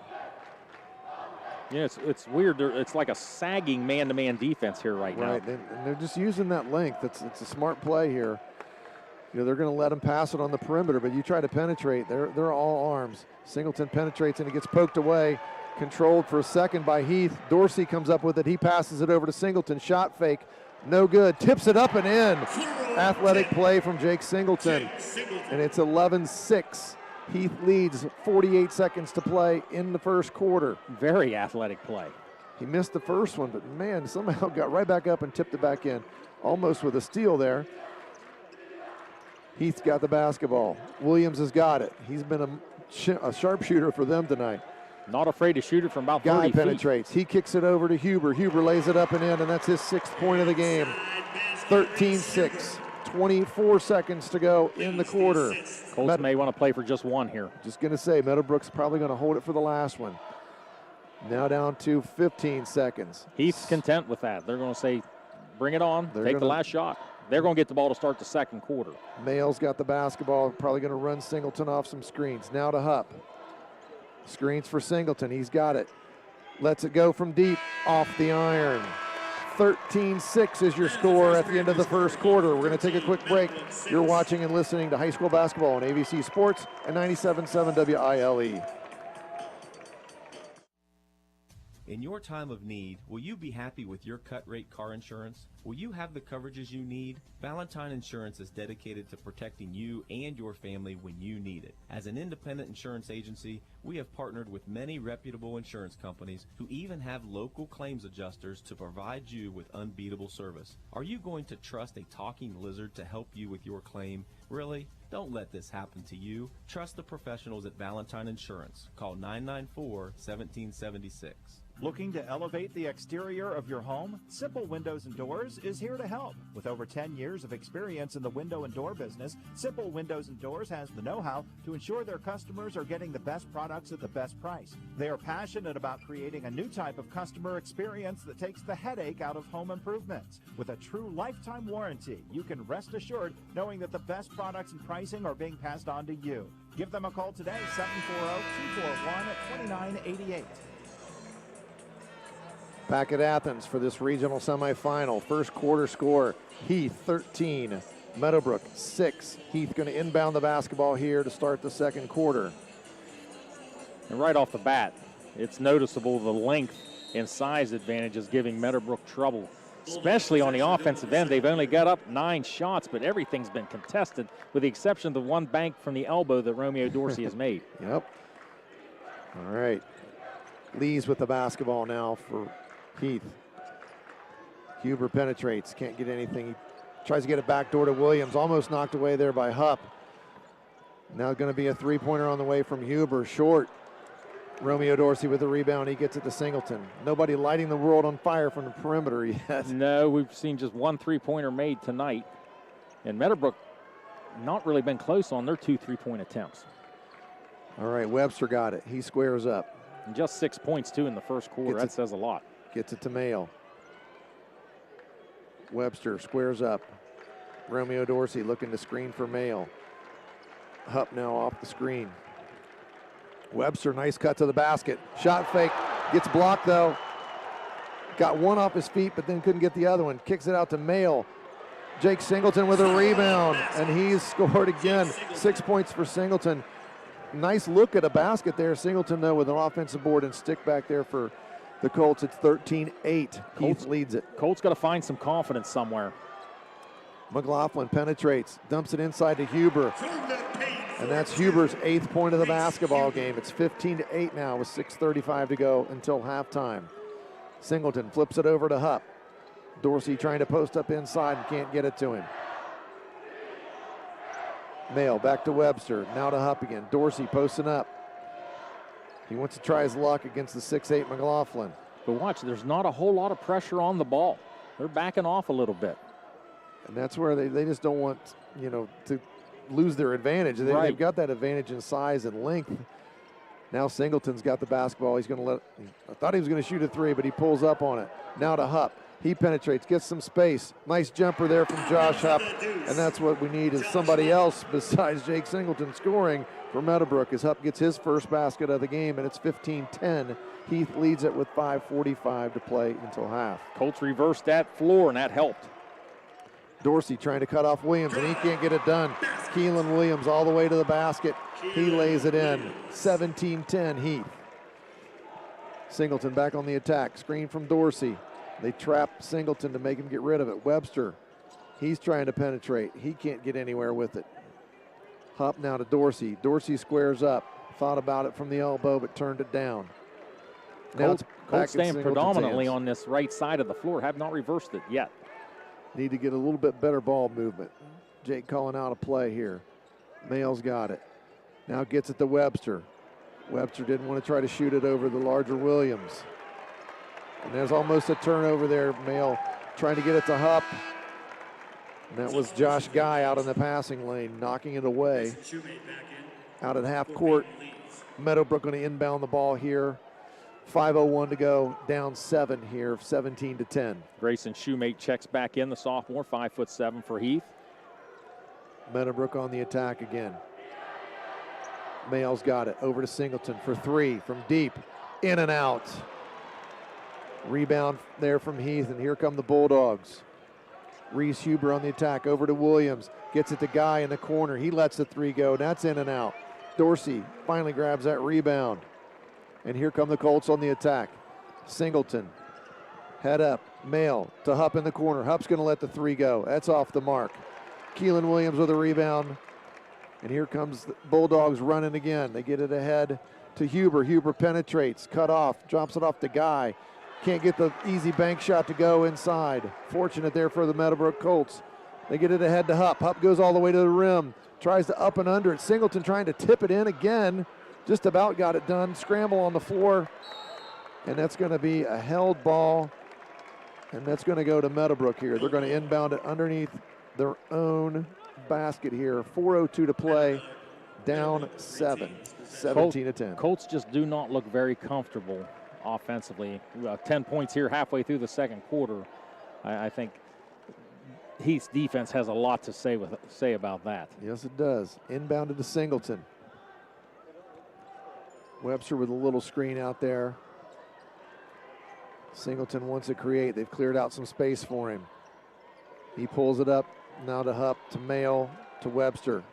Yeah, it's weird. It's like a sagging man-to-man defense here right now. Right, and they're just using that length. It's a smart play here. You know, they're going to let him pass it on the perimeter, but you try to penetrate. They're all arms. Singleton penetrates, and it gets poked away. Controlled for a second by Heath. Dorsey comes up with it. He passes it over to Singleton. Shot fake. No good. Tips it up and in. Athletic play from Jake Singleton. And it's 11-6. Heath leads 48 seconds to play in the first quarter. Very athletic play. He missed the first one, but man, somehow got right back up and tipped it back in. Almost with a steal there. Heath's got the basketball. Williams has got it. He's been a sharpshooter for them tonight. Not afraid to shoot it from about 30 Guy feet. penetrates. He kicks it over to Huber. Huber lays it up and in, and that's his 6th point of the game. 13-6. 24 seconds to go in the quarter. Colts may want to play for just one here. Just going to say, Meadowbrook's probably going to hold it for the last one. Now down to 15 seconds. Heath's content with that. They're going to say, bring it on, take the last shot. They're going to get the ball to start the second quarter. Mail's got the basketball, probably going to run Singleton off some screens. Now to Hupp. Screens for Singleton, he's got it. Lets it go from deep, off the iron. 13-6 is your score at the end of the first quarter. We're going to take a quick break. You're watching and listening to high school basketball on ABC Sports and 97.7 WILE. In your time of need, will you be happy with your cut-rate car insurance? Will you have the coverages you need? Valentine Insurance is dedicated to protecting you and your family when you need it. As an independent insurance agency, we have partnered with many reputable insurance companies who even have local claims adjusters to provide you with unbeatable service. Are you going to trust a talking lizard to help you with your claim? Really? Don't let this happen to you. Trust the professionals at Valentine Insurance. Call 994-1776. Looking to elevate the exterior of your home? Simple Windows and Doors is here to help. With over 10 years of experience in the window and door business, Simple Windows and Doors has the know-how to ensure their customers are getting the best products at the best price. They are passionate about creating a new type of customer experience that takes the headache out of home improvements. With a true lifetime warranty, you can rest assured knowing that the best products and pricing are being passed on to you. Give them a call today, 740-241-2988. Back at Athens for this regional semifinal. First quarter score, Heath 13, Meadowbrook 6. Heath going to inbound the basketball here to start the second quarter. And right off the bat, it's noticeable the length and size advantage is giving Meadowbrook trouble, especially on the offensive end. They've only got up 9 shots, but everything's been contested with the exception of the one bank from the elbow that Romeo Dorsey has made. Yep. All right. Lee's with the basketball now for Heath. Huber penetrates, can't get anything. He tries to get it back door to Williams, almost knocked away there by Hupp. Now going to be a three-pointer on the way from Huber, short. Romeo Dorsey with the rebound, he gets it to Singleton. Nobody lighting the world on fire from the perimeter yet. No, we've seen just one three-pointer made tonight. And Meadowbrook not really been close on their 2 3-point attempts. All right, Webster got it. He squares up. And just 6 points, too, in the first quarter. That says a lot. Gets it to Mail. Webster squares up. Romeo Dorsey looking to screen for Mail. Hupp now off the screen. Webster, nice cut to the basket. Shot fake, gets blocked though. Got one off his feet, but then couldn't get the other one. Kicks it out to Mail. Jake Singleton with a rebound, and he's scored again. 6 points for Singleton. Nice look at a basket there. Singleton, though, with an offensive board and stick back there for the Colts. It's 13-8. Heath leads it. Colts got to find some confidence somewhere. McLaughlin penetrates, dumps it inside to Huber. And that's Huber's 8th point of the basketball game. It's 15-8 now with 6:35 to go until halftime. Singleton flips it over to Hupp. Dorsey trying to post up inside and can't get it to him. Mail back to Webster. Now to Hupp again. Dorsey posting up. He wants to try his luck against the 6'8" McLaughlin. But watch, there's not a whole lot of pressure on the ball. They're backing off a little bit. And that's where they just don't want, to lose their advantage. They've got that advantage in size and length. Now Singleton's got the basketball. He's going to I thought he was going to shoot a three, but he pulls up on it. Now to Hupp. He penetrates, gets some space. Nice jumper there from Josh Hupp. And that's what we need is somebody else besides Jake Singleton scoring for Meadowbrook as Hupp gets his first basket of the game, and it's 15-10. Heath leads it with 5:45 to play until half. Colts reversed that floor, and that helped. Dorsey trying to cut off Williams, and he can't get it done. Keelan Williams all the way to the basket. He lays it in. 17-10 Heath. Singleton back on the attack. Screen from Dorsey. They trap Singleton to make him get rid of it. Webster, he's trying to penetrate. He can't get anywhere with it. Hupp now to Dorsey. Dorsey squares up. Thought about it from the elbow, but turned it down. Now Colts staying predominantly on this right side of the floor. Have not reversed it yet. Need to get a little bit better ball movement. Jake calling out a play here. Mayle's got it. Now gets it to Webster. Webster didn't want to try to shoot it over the larger Williams. And there's almost a turnover there. Mayle trying to get it to Hupp. And that was Josh Guy out in the passing lane, knocking it away. Out at half court. Meadowbrook going to inbound the ball here. 5:01 to go, down 7 here, 17-10. Grayson Shoemate checks back in, the sophomore, 5'7" for Heath. Meadowbrook on the attack again. Mayle's got it, over to Singleton for three from deep, in and out. Rebound there from Heath, and here come the Bulldogs. Reese Huber on the attack, over to Williams, gets it to Guy in the corner. He lets the three go, that's in and out. Dorsey finally grabs that rebound. And here come the Colts on the attack. Singleton, head up, Mayle to Hupp in the corner. Hupp's going to let the three go. That's off the mark. Keelan Williams with a rebound. And here comes the Bulldogs running again. They get it ahead to Huber. Huber penetrates, cut off, drops it off to Guy. Can't get the easy bank shot to go inside. Fortunate there for the Meadowbrook Colts. They get it ahead to Hupp. Hupp goes all the way to the rim. Tries to up and under it. Singleton trying to tip it in again. Just about got it done. Scramble on the floor. And that's going to be a held ball. And that's going to go to Meadowbrook here. They're going to inbound it underneath their own basket here. 4:02 to play. Down 7. 17-10. Colts just do not look very comfortable offensively. 10 points here halfway through the second quarter. I think Heath's defense has a lot to say about that. Yes, it does. Inbounded to Singleton. Webster with a little screen out there. Singleton wants to create. They've cleared out some space for him. He pulls it up. Now to Hupp, to Mayle, to Webster.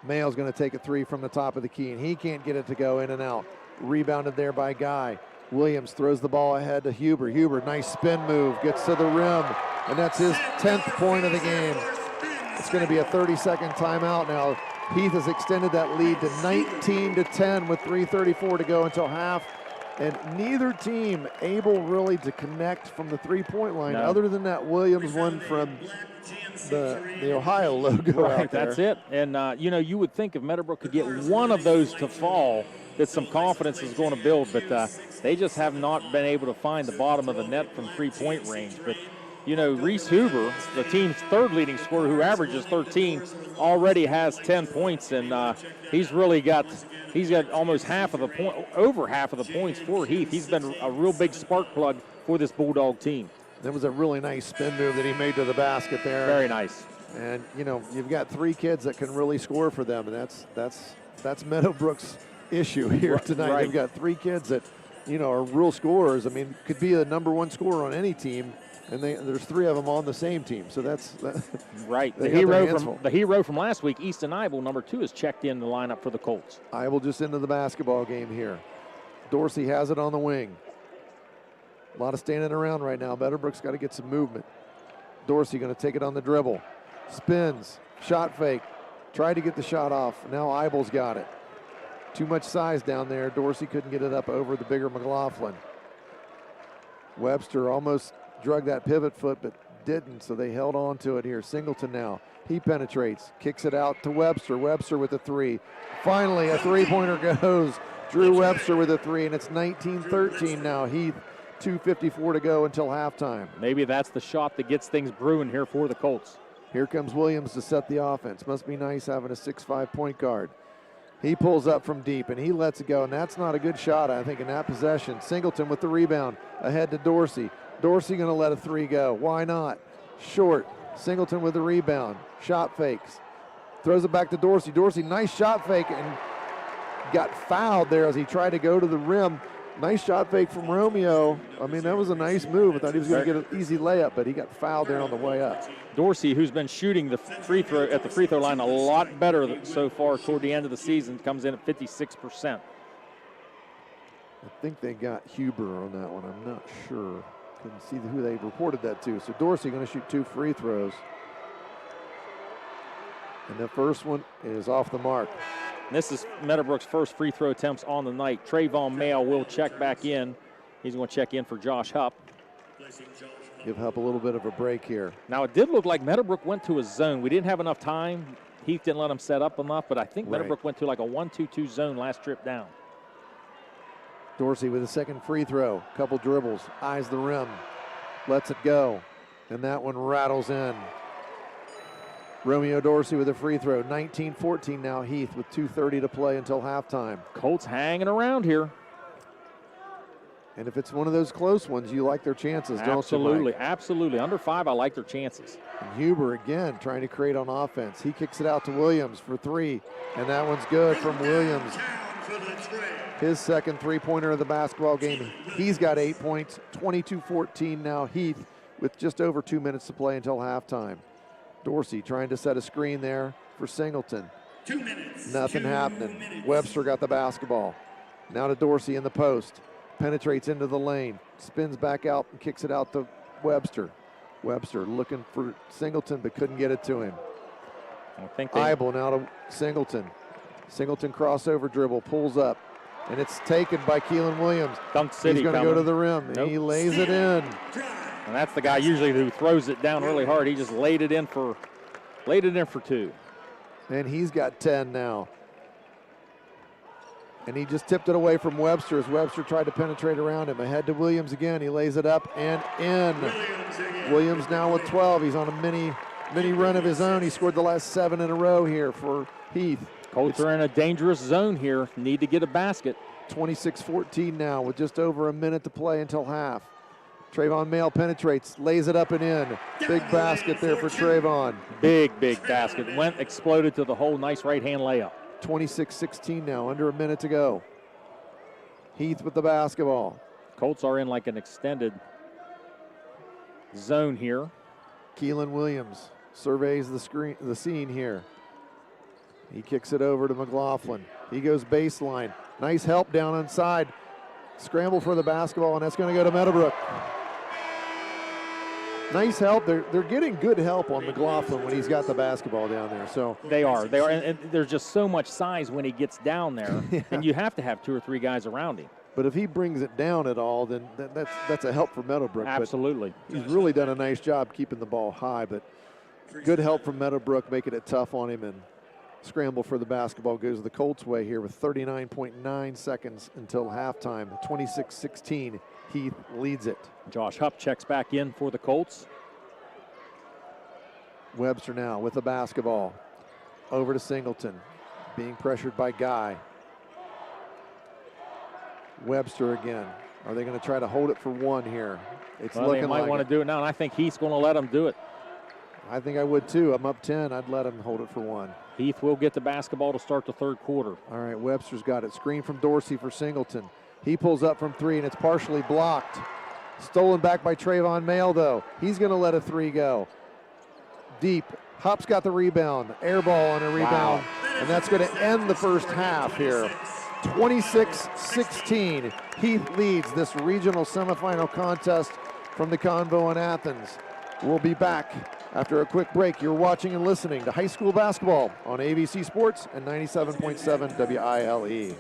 Mayle's going to take a three from the top of the key, and he can't get it to go in and out. Rebounded there by Guy. Williams throws the ball ahead to Huber. Huber, nice spin move, gets to the rim, and that's his 10th point of the game. It's going to be a 30-second timeout now. Heath has extended that lead to 19-10 with 3:34 to go until half. And neither team able really to connect from the three-point line. No. Other than that Williams one from the Ohio logo out there. That's it. And, you would think if Meadowbrook could get one of those to fall, that some confidence is going to build. But they just have not been able to find the bottom of the net from three-point range. But, Reese Huber, the team's third leading scorer who averages 13, already has 10 points. And he's got almost over half of the points for Heath. He's been a real big spark plug for this Bulldog team. That was a really nice spin move that he made to the basket there. Very nice. And, you've got three kids that can really score for them, and that's Meadowbrook's issue here tonight. Right. They've got three kids that, are real scorers. I mean, could be the number one scorer on any team, and there's three of them on the same team. So that's right. The hero from last week, Easton Eibel, number 2, is checked in the lineup for the Colts. Eibel just into the basketball game here. Dorsey has it on the wing. A lot of standing around right now. Meadowbrook's got to get some movement. Dorsey going to take it on the dribble. Spins, shot fake, tried to get the shot off. Now Eibel's got it. Too much size down there. Dorsey couldn't get it up over the bigger McLaughlin. Webster almost drug that pivot foot, but didn't, so they held on to it here. Singleton now. He penetrates, kicks it out to Webster. Webster with a three. Finally, a three-pointer goes. Drew Webster with a three, and it's 19-13 now. Heath, 2:54 to go until halftime. Maybe that's the shot that gets things brewing here for the Colts. Here comes Williams to set the offense. Must be nice having a 6'5" point guard. He pulls up from deep, and he lets it go, and that's not a good shot, I think, in that possession. Singleton with the rebound, ahead to Dorsey. Dorsey going to let a three go. Why not? Short. Singleton with the rebound. Shot fakes. Throws it back to Dorsey. Dorsey, nice shot fake, and got fouled there as he tried to go to the rim. Nice shot fake from Romeo. I mean, that was a nice move. I thought he was going to get an easy layup, but he got fouled there on the way up. Dorsey, who's been shooting the free throw at the free throw line a lot better so far toward the end of the season, comes in at 56%. I think they got Huber on that one. I'm not sure. Couldn't see who they reported that to. So Dorsey going to shoot 2 free throws. And the first one is off the mark. And this is Meadowbrook's first free throw attempts on the night. Trayvon Mail will check back in. He's going to check in for Josh Hupp. Give Hupp a little bit of a break here. Now, it did look like Meadowbrook went to a zone. We didn't have enough time. Heath didn't let him set up enough, but I think Meadowbrook went to like a 1-2-2 zone last trip down. Dorsey with a second free throw. Couple dribbles. Eyes the rim. Lets it go. And that one rattles in. Romeo Dorsey with a free throw. 19-14 now. Heath with 2:30 to play until halftime. Colts hanging around here. And if it's one of those close ones, you like their chances, don't you, Absolutely, Mike? absolutely. Under 5, I like their chances. And Huber again trying to create on offense. He kicks it out to Williams for 3, and that one's good from Williams. His second three-pointer of the basketball game. He's got 8 points, 22-14 now. Heath with just over 2 minutes to play until halftime. Dorsey trying to set a screen there for Singleton. 2 minutes. Nothing happening. Webster got the basketball. Now to Dorsey in the post. Penetrates into the lane. Spins back out and kicks it out to Webster. Webster looking for Singleton but couldn't get it to him. I think Eibel now to Singleton. Singleton crossover dribble, pulls up, and it's taken by Keelan Williams. Dunk City. He's going to go to the rim. Nope. He lays it in. And that's the guy usually who throws it down really hard. He just laid it in for 2. And he's got 10 now. And he just tipped it away from Webster as Webster tried to penetrate around him. Ahead to Williams again. He lays it up and in. Williams now with 12. He's on a mini run of his own. He scored the last 7 in a row here for Heath. Colts are in a dangerous zone here. Need to get a basket. 26-14 now with just over a minute to play until half. Trayvon Mail penetrates, lays it up and in. Big basket there for Trayvon. Big basket. Exploded to the hole. Nice right-hand layup. 26-16 now, under a minute to go. Heath with the basketball. Colts are in like an extended zone here. Keelan Williams surveys the scene here. He kicks it over to McLaughlin. He goes baseline. Nice help down inside. Scramble for the basketball, and that's going to go to Meadowbrook. Nice help. They're getting good help on McLaughlin when he's got the basketball down there. So They are. And there's just so much size when he gets down there, Yeah. and you have to have 2 or 3 guys around him. But if he brings it down at all, then that's a help for Meadowbrook. Absolutely. But he's really done a nice job keeping the ball high, but good help from Meadowbrook, making it tough on him, and scramble for the basketball goes the Colts' way here with 39.9 seconds until halftime. 26-16, Heath leads it. Josh Hupp checks back in for the Colts. Webster now with the basketball. Over to Singleton, being pressured by Guy. Webster again. Are they going to try to hold it for 1 here? It's looking they might like want to do it now, and I think Heath's going to let them do it. I think I would too. I'm up 10. I'd let him hold it for 1. Heath will get the basketball to start the 3rd quarter. All right, Webster's got it. Screen from Dorsey for Singleton. He pulls up from 3, and it's partially blocked. Stolen back by Trayvon Mail, though. He's going to let a 3 go. Deep. Hupp's got the rebound. Air ball on a rebound. Wow. And that's going to end the first half here. 26-16. Heath leads this regional semifinal contest from the Convo in Athens. We'll be back after a quick break. You're watching and listening to high school basketball on ABC Sports and 97.7 WILE.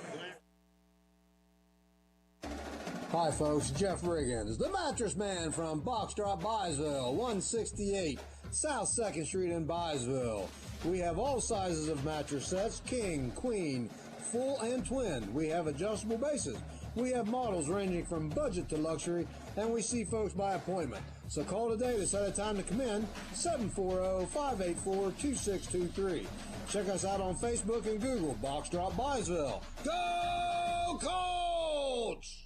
Hi folks, Jeff Riggins, the Mattress Man from Box Drop Byesville, 168 South 2nd Street in Byesville. We have all sizes of mattress sets, king, queen, full and twin. We have adjustable bases. We have models ranging from budget to luxury, and we see folks by appointment. So call today to set a time to come in, 740-584-2623. Check us out on Facebook and Google, Box Drop Byesville. Go Colts!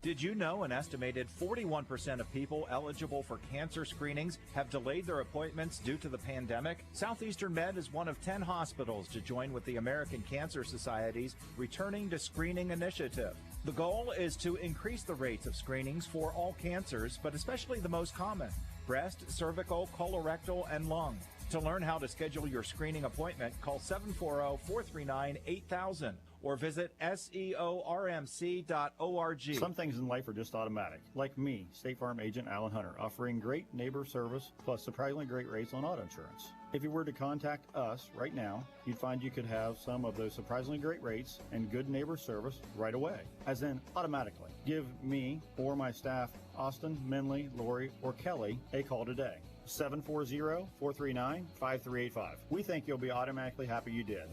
Did you know an estimated 41% of people eligible for cancer screenings have delayed their appointments due to the pandemic? Southeastern Med is one of 10 hospitals to join with the American Cancer Society's Returning to Screening initiative. The goal is to increase the rates of screenings for all cancers, but especially the most common: breast, cervical, colorectal, and lung. To learn how to schedule your screening appointment, call 740-439-8000 or visit seormc.org. Some things in life are just automatic. Like me, State Farm Agent Alan Hunter, offering great neighbor service plus surprisingly great rates on auto insurance. If you were to contact us right now, you'd find you could have some of those surprisingly great rates and good neighbor service right away, as in automatically. Give me or my staff, Austin, Minley, Lori, or Kelly, a call today. 740-439-5385. We think you'll be automatically happy you did.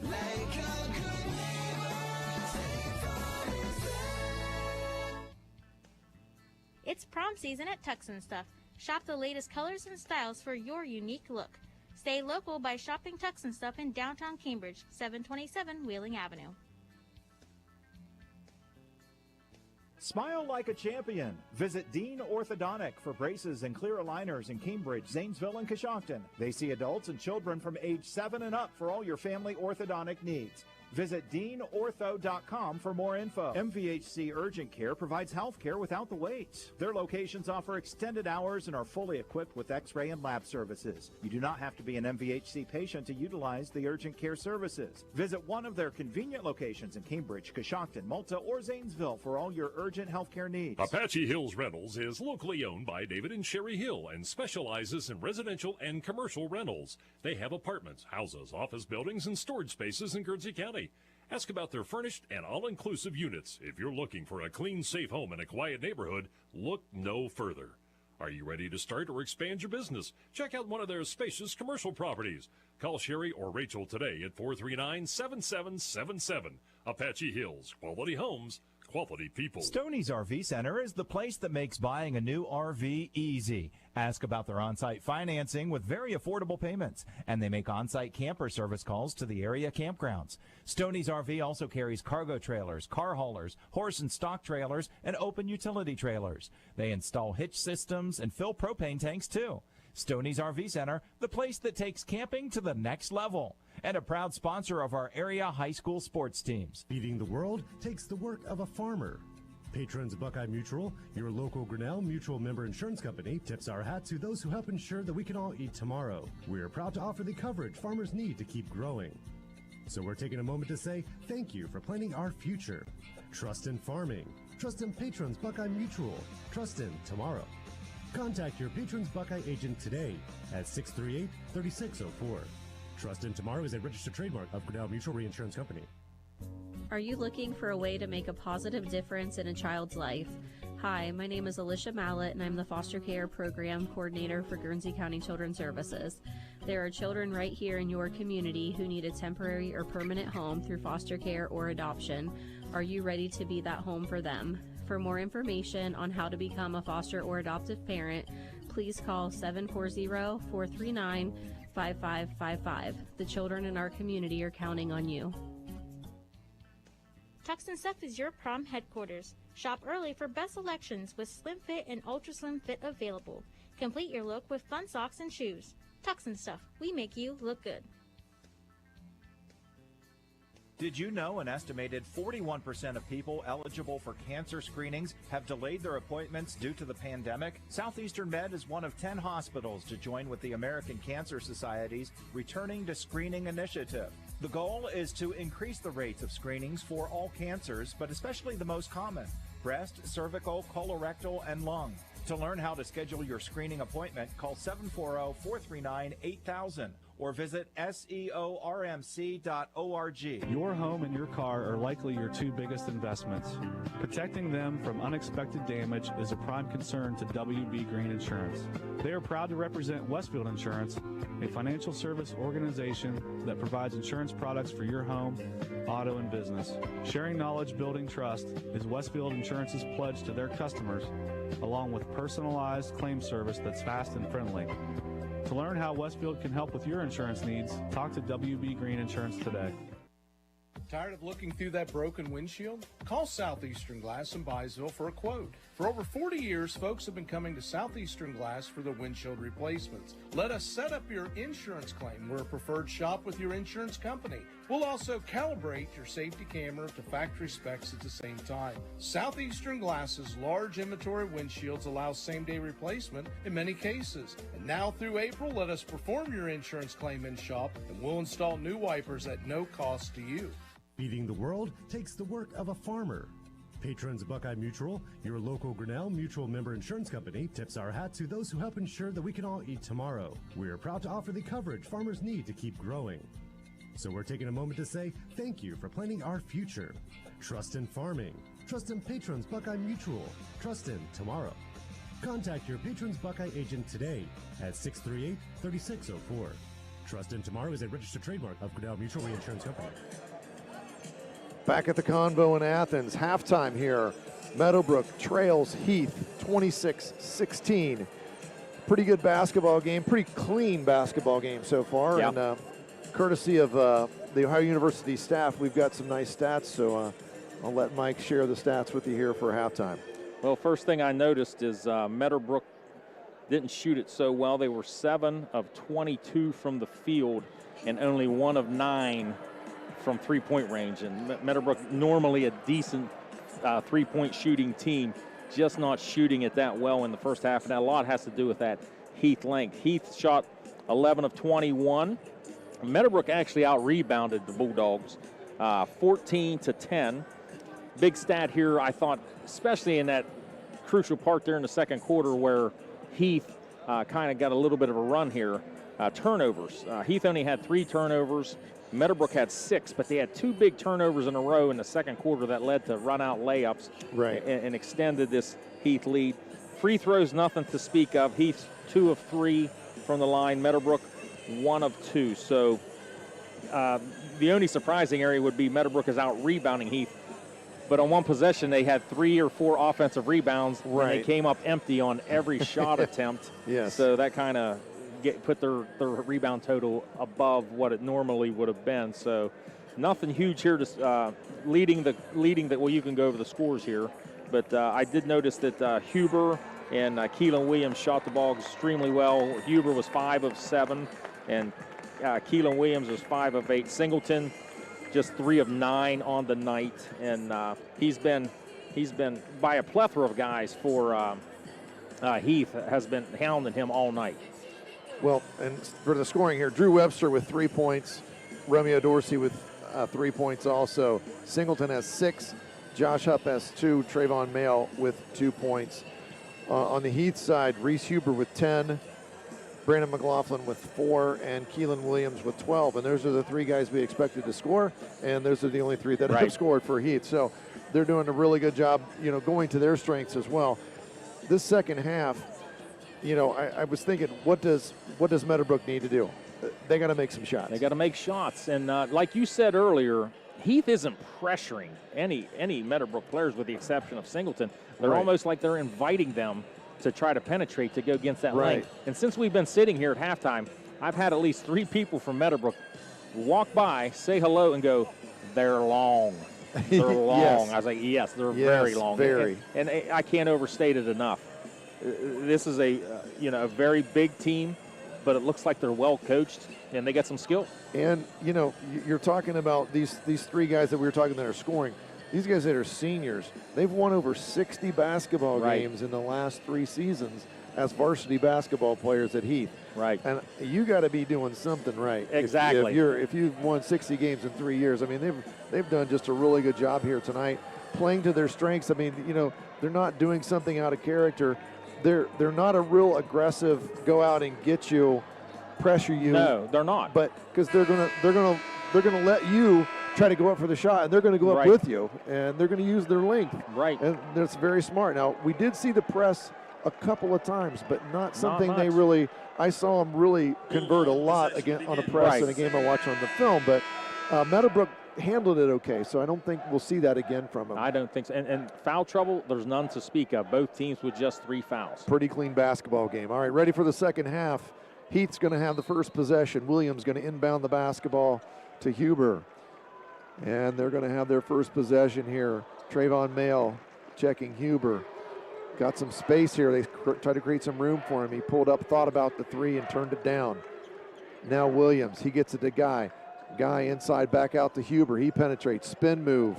It's prom season at Tux and Stuff. Shop the latest colors and styles for your unique look. Stay local by shopping Tux and Stuff in downtown Cambridge, 727 Wheeling Avenue. Smile like a champion. Visit Dean Orthodontic for braces and clear aligners in Cambridge, Zanesville, and Coshocton. They see adults and children from age 7 and up for all your family orthodontic needs. Visit DeanOrtho.com for more info. MVHC Urgent Care provides health care without the wait. Their locations offer extended hours and are fully equipped with X-ray and lab services. You do not have to be an MVHC patient to utilize the urgent care services. Visit one of their convenient locations in Cambridge, Coshocton, Malta, or Zanesville for all your urgent health care needs. Apache Hills Rentals is locally owned by David and Sherry Hill and specializes in residential and commercial rentals. They have apartments, houses, office buildings, and storage spaces in Guernsey County. Ask about their furnished and all-inclusive units. If you're looking for a clean, safe home in a quiet neighborhood, look no further. Are you ready to start or expand your business? Check out one of their spacious commercial properties. Call Sherry or Rachel today at 439-7777. Apache Hills, quality homes, quality people. Stoney's RV Center is the place that makes buying a new RV easy. Ask about their on-site financing with very affordable payments, and they make on-site camper service calls to the area campgrounds. Stoney's RV also carries cargo trailers, car haulers, horse and stock trailers, and open utility trailers. They install hitch systems and fill propane tanks too. Stoney's RV Center, the place that takes camping to the next level, and a proud sponsor of our area high school sports teams. Feeding the world takes the work of a farmer. Patrons Buckeye Mutual, your local Grinnell Mutual member insurance company, tips our hat to those who help ensure that we can all eat tomorrow. We are proud to offer the coverage farmers need to keep growing. So we're taking a moment to say thank you for planning our future. Trust in farming. Trust in Patrons Buckeye Mutual. Trust in tomorrow. Contact your Patrons Buckeye agent today at 638-3604. Trust in Tomorrow is a registered trademark of Grinnell Mutual Reinsurance Company. Are you looking for a way to make a positive difference in a child's life? Hi, my name is Alicia Mallett, and I'm the Foster Care Program Coordinator for Guernsey County Children's Services. There are children right here in your community who need a temporary or permanent home through foster care or adoption. Are you ready to be that home for them? For more information on how to become a foster or adoptive parent, please call 740-439-5555. The children in our community are counting on you. Tux and Stuff is your prom headquarters. Shop early for best selections with slim fit and ultra slim fit available. Complete your look with fun socks and shoes. Tux and Stuff, we make you look good. Did you know an estimated 41% of people eligible for cancer screenings have delayed their appointments due to the pandemic? Southeastern Med is one of 10 hospitals to join with the American Cancer Society's Returning to Screening initiative. The goal is to increase the rates of screenings for all cancers, but especially the most common: breast, cervical, colorectal, and lung. To learn how to schedule your screening appointment, call 740-439-8000 or visit seormc.org. Your home and your car are likely your two biggest investments. Protecting them from unexpected damage is a prime concern to WB Green Insurance. They are proud to represent Westfield Insurance, a financial service organization that provides insurance products for your home, auto, and business. Sharing knowledge, building trust is Westfield Insurance's pledge to their customers, along with personalized claim service that's fast and friendly. To learn how Westfield can help with your insurance needs, talk to WB Green Insurance today. Tired of looking through that broken windshield? Call Southeastern Glass in Byesville for a quote. For over 40 years, folks have been coming to Southeastern Glass for their windshield replacements. Let us set up your insurance claim. We're a preferred shop with your insurance company. We'll also calibrate your safety camera to factory specs at the same time. Southeastern Glass's large inventory windshields allow same-day replacement in many cases. And now through April, let us perform your insurance claim in shop, and we'll install new wipers at no cost to you. Feeding the world takes the work of a farmer. Patrons Buckeye Mutual, your local Grinnell Mutual member insurance company, tips our hat to those who help ensure that we can all eat tomorrow. We are proud to offer the coverage farmers need to keep growing. So we're taking a moment to say thank you for planning our future. Trust in farming. Trust in Patrons Buckeye Mutual. Trust in tomorrow. Contact your Patrons Buckeye agent today at 638-3604. Trust in Tomorrow is a registered trademark of Grinnell Mutual Reinsurance Company. Back at the Convo in Athens, halftime here. Meadowbrook trails Heath 26-16. Pretty good basketball game, pretty clean basketball game so far. Yeah. And courtesy of the Ohio University staff, we've got some nice stats, so I'll let Mike share the stats with you here for halftime. Well, first thing I noticed is Meadowbrook didn't shoot it so well. They were 7 of 22 from the field and only 1 of 9 from three-point range. And Meadowbrook, normally a decent three-point shooting team, just not shooting it that well in the first half. And a lot has to do with that Heath length. Heath shot 11 of 21. Meadowbrook actually out-rebounded the Bulldogs 14-10. Big stat here, I thought, especially in that crucial part there in the second quarter where Heath kind of got a little bit of a run here. Turnovers. Heath only had 3 turnovers. Meadowbrook had 6, but they had 2 big turnovers in a row in the second quarter that led to run-out layups and extended this Heath lead. Free throws, nothing to speak of. Heath 2 of 3 from the line. Meadowbrook 1 of 2. So the only surprising area would be Meadowbrook is out rebounding Heath. But on one possession, they had 3 or 4 offensive rebounds, and they came up empty on every shot attempt. Yes. So that kind of put their rebound total above what it normally would have been. So nothing huge here to leading the well, you can go over the scores here, but I did notice that Huber and Keelan Williams shot the ball extremely well. Huber was 5 of 7, and Keelan Williams was 5 of 8. Singleton just 3 of 9 on the night, and he's been by a plethora of guys for Heath has been hounding him all night. Well, and for the scoring here, Drew Webster with 3 points, Romeo Dorsey with 3 points also. Singleton has 6, Josh Hupp has 2, Trayvon Mail with 2 points. On the Heath side, Reese Huber with 10, Brandon McLaughlin with 4, and Keelan Williams with 12. And those are the 3 guys we expected to score, and those are the only 3 that have scored for Heath. So they're doing a really good job, going to their strengths as well. This second half, I was thinking, what does Meadowbrook need to do? They got to make some shots. They got to make shots, and like you said earlier, Heath isn't pressuring any Meadowbrook players with the exception of Singleton. They're almost like they're inviting them to try to penetrate to go against that length. And since we've been sitting here at halftime, I've had at least 3 people from Meadowbrook walk by, say hello, and go, "They're long." They're long. Yes. I was like, yes, they're very long. Very. And I can't overstate it enough. This is a very big team, but it looks like they're well coached and they got some skill. And you're talking about these 3 guys that we were talking that are scoring. These guys that are seniors, they've won over 60 basketball games in the last 3 seasons as varsity basketball players at Heath. Right. And you got to be doing something right. Exactly. If you've won 60 games in 3 years, I mean, they've done just a really good job here tonight, playing to their strengths. I mean, they're not doing something out of character. They're not a real aggressive, go out and get you pressure you. No, they're not. But because they're gonna let you try to go up for the shot, and they're going to go up Right. with you, and they're going to use their length. Right. And that's very smart. Now, we did see the press a couple of times, but not something they much. really, I saw them really convert a lot again on a press Right. in a game I watched on the film, but Meadowbrook handled it okay, so I don't think we'll see that again from them. I don't think so. And foul trouble, there's none to speak of. Both teams with just 3 fouls. Pretty clean basketball game. All right, ready for the second half. Heath's going to have the first possession. Williams going to inbound the basketball to Huber. And they're going to have their first possession here. Trayvon Mail checking Huber. Got some space here. They try to create some room for him. He pulled up, thought about the three, and turned it down. Now Williams, he gets it to Guy. Guy inside, back out to Huber. He penetrates, spin move.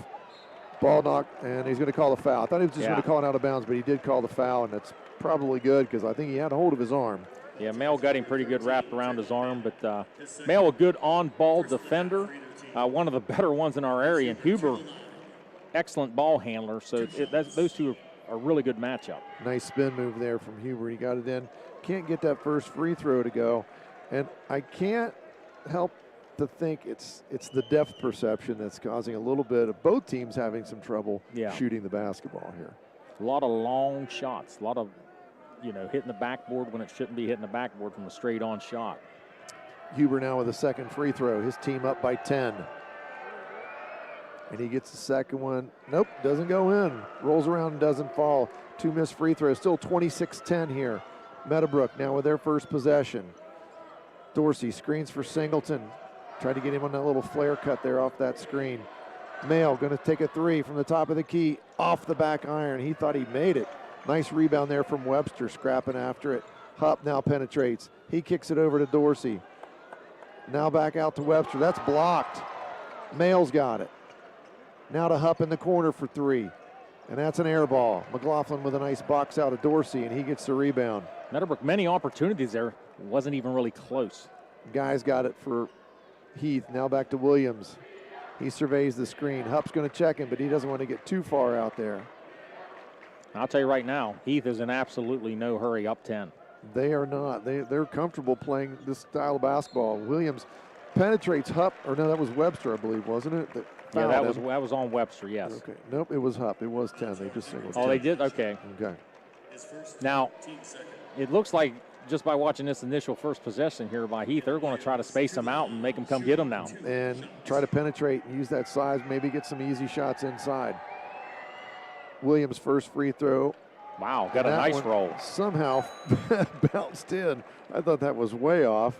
Ball knock, and he's going to call the foul. I thought he was just going to call it out of bounds, but he did call the foul, and that's probably good because I think he had a hold of his arm. Yeah, Mail got him pretty good wrapped around his arm, but Mail a good on-ball defender, one of the better ones in our area, and Huber, excellent ball handler, so those two are a really good matchup. Nice spin move there from Huber. He got it in. Can't get that first free throw to go, and I can't help to think it's the depth perception that's causing a little bit of both teams having some trouble shooting the basketball here. A lot of long shots, a lot of hitting the backboard when it shouldn't be hitting the backboard from a straight-on shot. Huber now with a second free throw. His team up by 10. And he gets the second one. Nope, doesn't go in. Rolls around and doesn't fall. 2 missed free throws. Still 26-10 here. Meadowbrook now with their first possession. Dorsey screens for Singleton. Tried to get him on that little flare cut there off that screen. Mail going to take a three from the top of the key. Off the back iron. He thought he made it. Nice rebound there from Webster, scrapping after it. Hupp now penetrates. He kicks it over to Dorsey. Now back out to Webster. That's blocked. Mail's got it. Now to Hupp in the corner for three. And that's an air ball. McLaughlin with a nice box out of Dorsey, and he gets the rebound. Meadowbrook, many opportunities there. Wasn't even really close. Guy's got it for Heath. Now back to Williams. He surveys the screen. Hupp's going to check him, but he doesn't want to get too far out there. I'll tell you right now, Heath is in absolutely no hurry up 10. They are not. They're comfortable playing this style of basketball. Williams penetrates Hupp, or no, that was Webster, I believe, wasn't it? Yeah, that was on Webster, yes. Okay. Nope, it was Hupp. It was 10. They just singled. Oh, 10. they did? Okay. Okay. Now, it looks like just by watching this initial first possession here by Heath, they're going to try to space them out and make them come get them now. And try to penetrate and use that size, maybe get some easy shots inside. Williams' first free throw. Wow, got a nice roll. Somehow bounced in. I thought that was way off.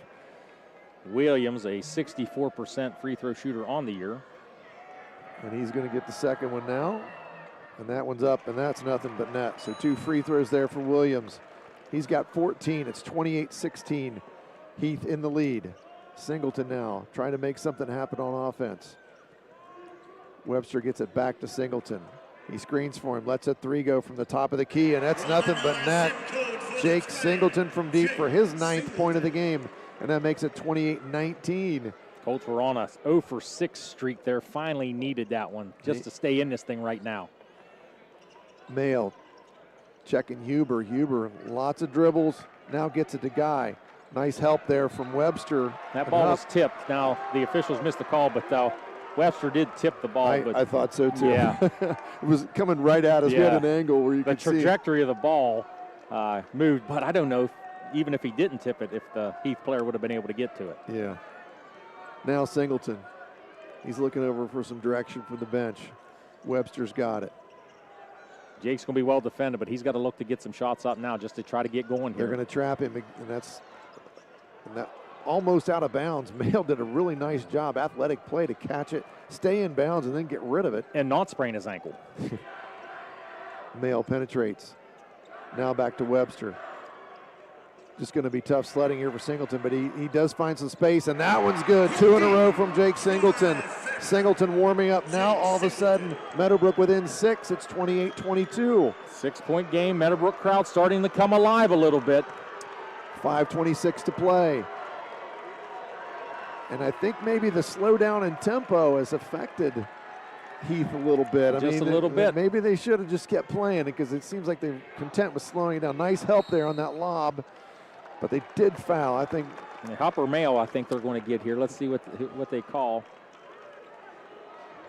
Williams, a 64% free throw shooter on the year. And he's going to get the second one now. And that one's up, and that's nothing but net. So 2 free throws there for Williams. He's got 14. It's 28-16. Heath in the lead. Singleton now trying to make something happen on offense. Webster gets it back to Singleton. He screens for him, lets a three go from the top of the key, and that's nothing but net. Jake Singleton from deep for his 9th point of the game, and that makes it 28-19. Colts were on a 0 for 6 streak there. Finally needed that one just to stay in this thing right now. Mail checking Huber. Huber, lots of dribbles, now gets it to Guy. Nice help there from Webster. That ball was tipped. Now, the officials missed the call, but Webster did tip the ball. I thought so too. Yeah. It was coming right at us. We had an angle where you could see. The trajectory of the ball moved, but I don't know even if he didn't tip it, if the Heath player would have been able to get to it. Yeah. Now Singleton. He's looking over for some direction from the bench. Webster's got it. Jake's going to be well defended, but he's got to look to get some shots up now just to try to get going here. They're going to trap him, and that almost out of bounds. Mail did a really nice job, athletic play to catch it, stay in bounds, and then get rid of it. And not sprain his ankle. Mail penetrates. Now back to Webster. Just going to be tough sledding here for Singleton, but he does find some space, and that one's good. 2 in a row from Jake Singleton. Singleton warming up now. All of a sudden, Meadowbrook within 6. It's 28-22. 6-point game. Meadowbrook crowd starting to come alive a little bit. 5:26 to play. And I think maybe the slowdown in tempo has affected Heath a little bit. A little bit. Maybe they should have just kept playing it because it seems like they're content with slowing it down. Nice help there on that lob. But they did foul. I think Hupp or Mayo, I think they're going to get here. Let's see what they call.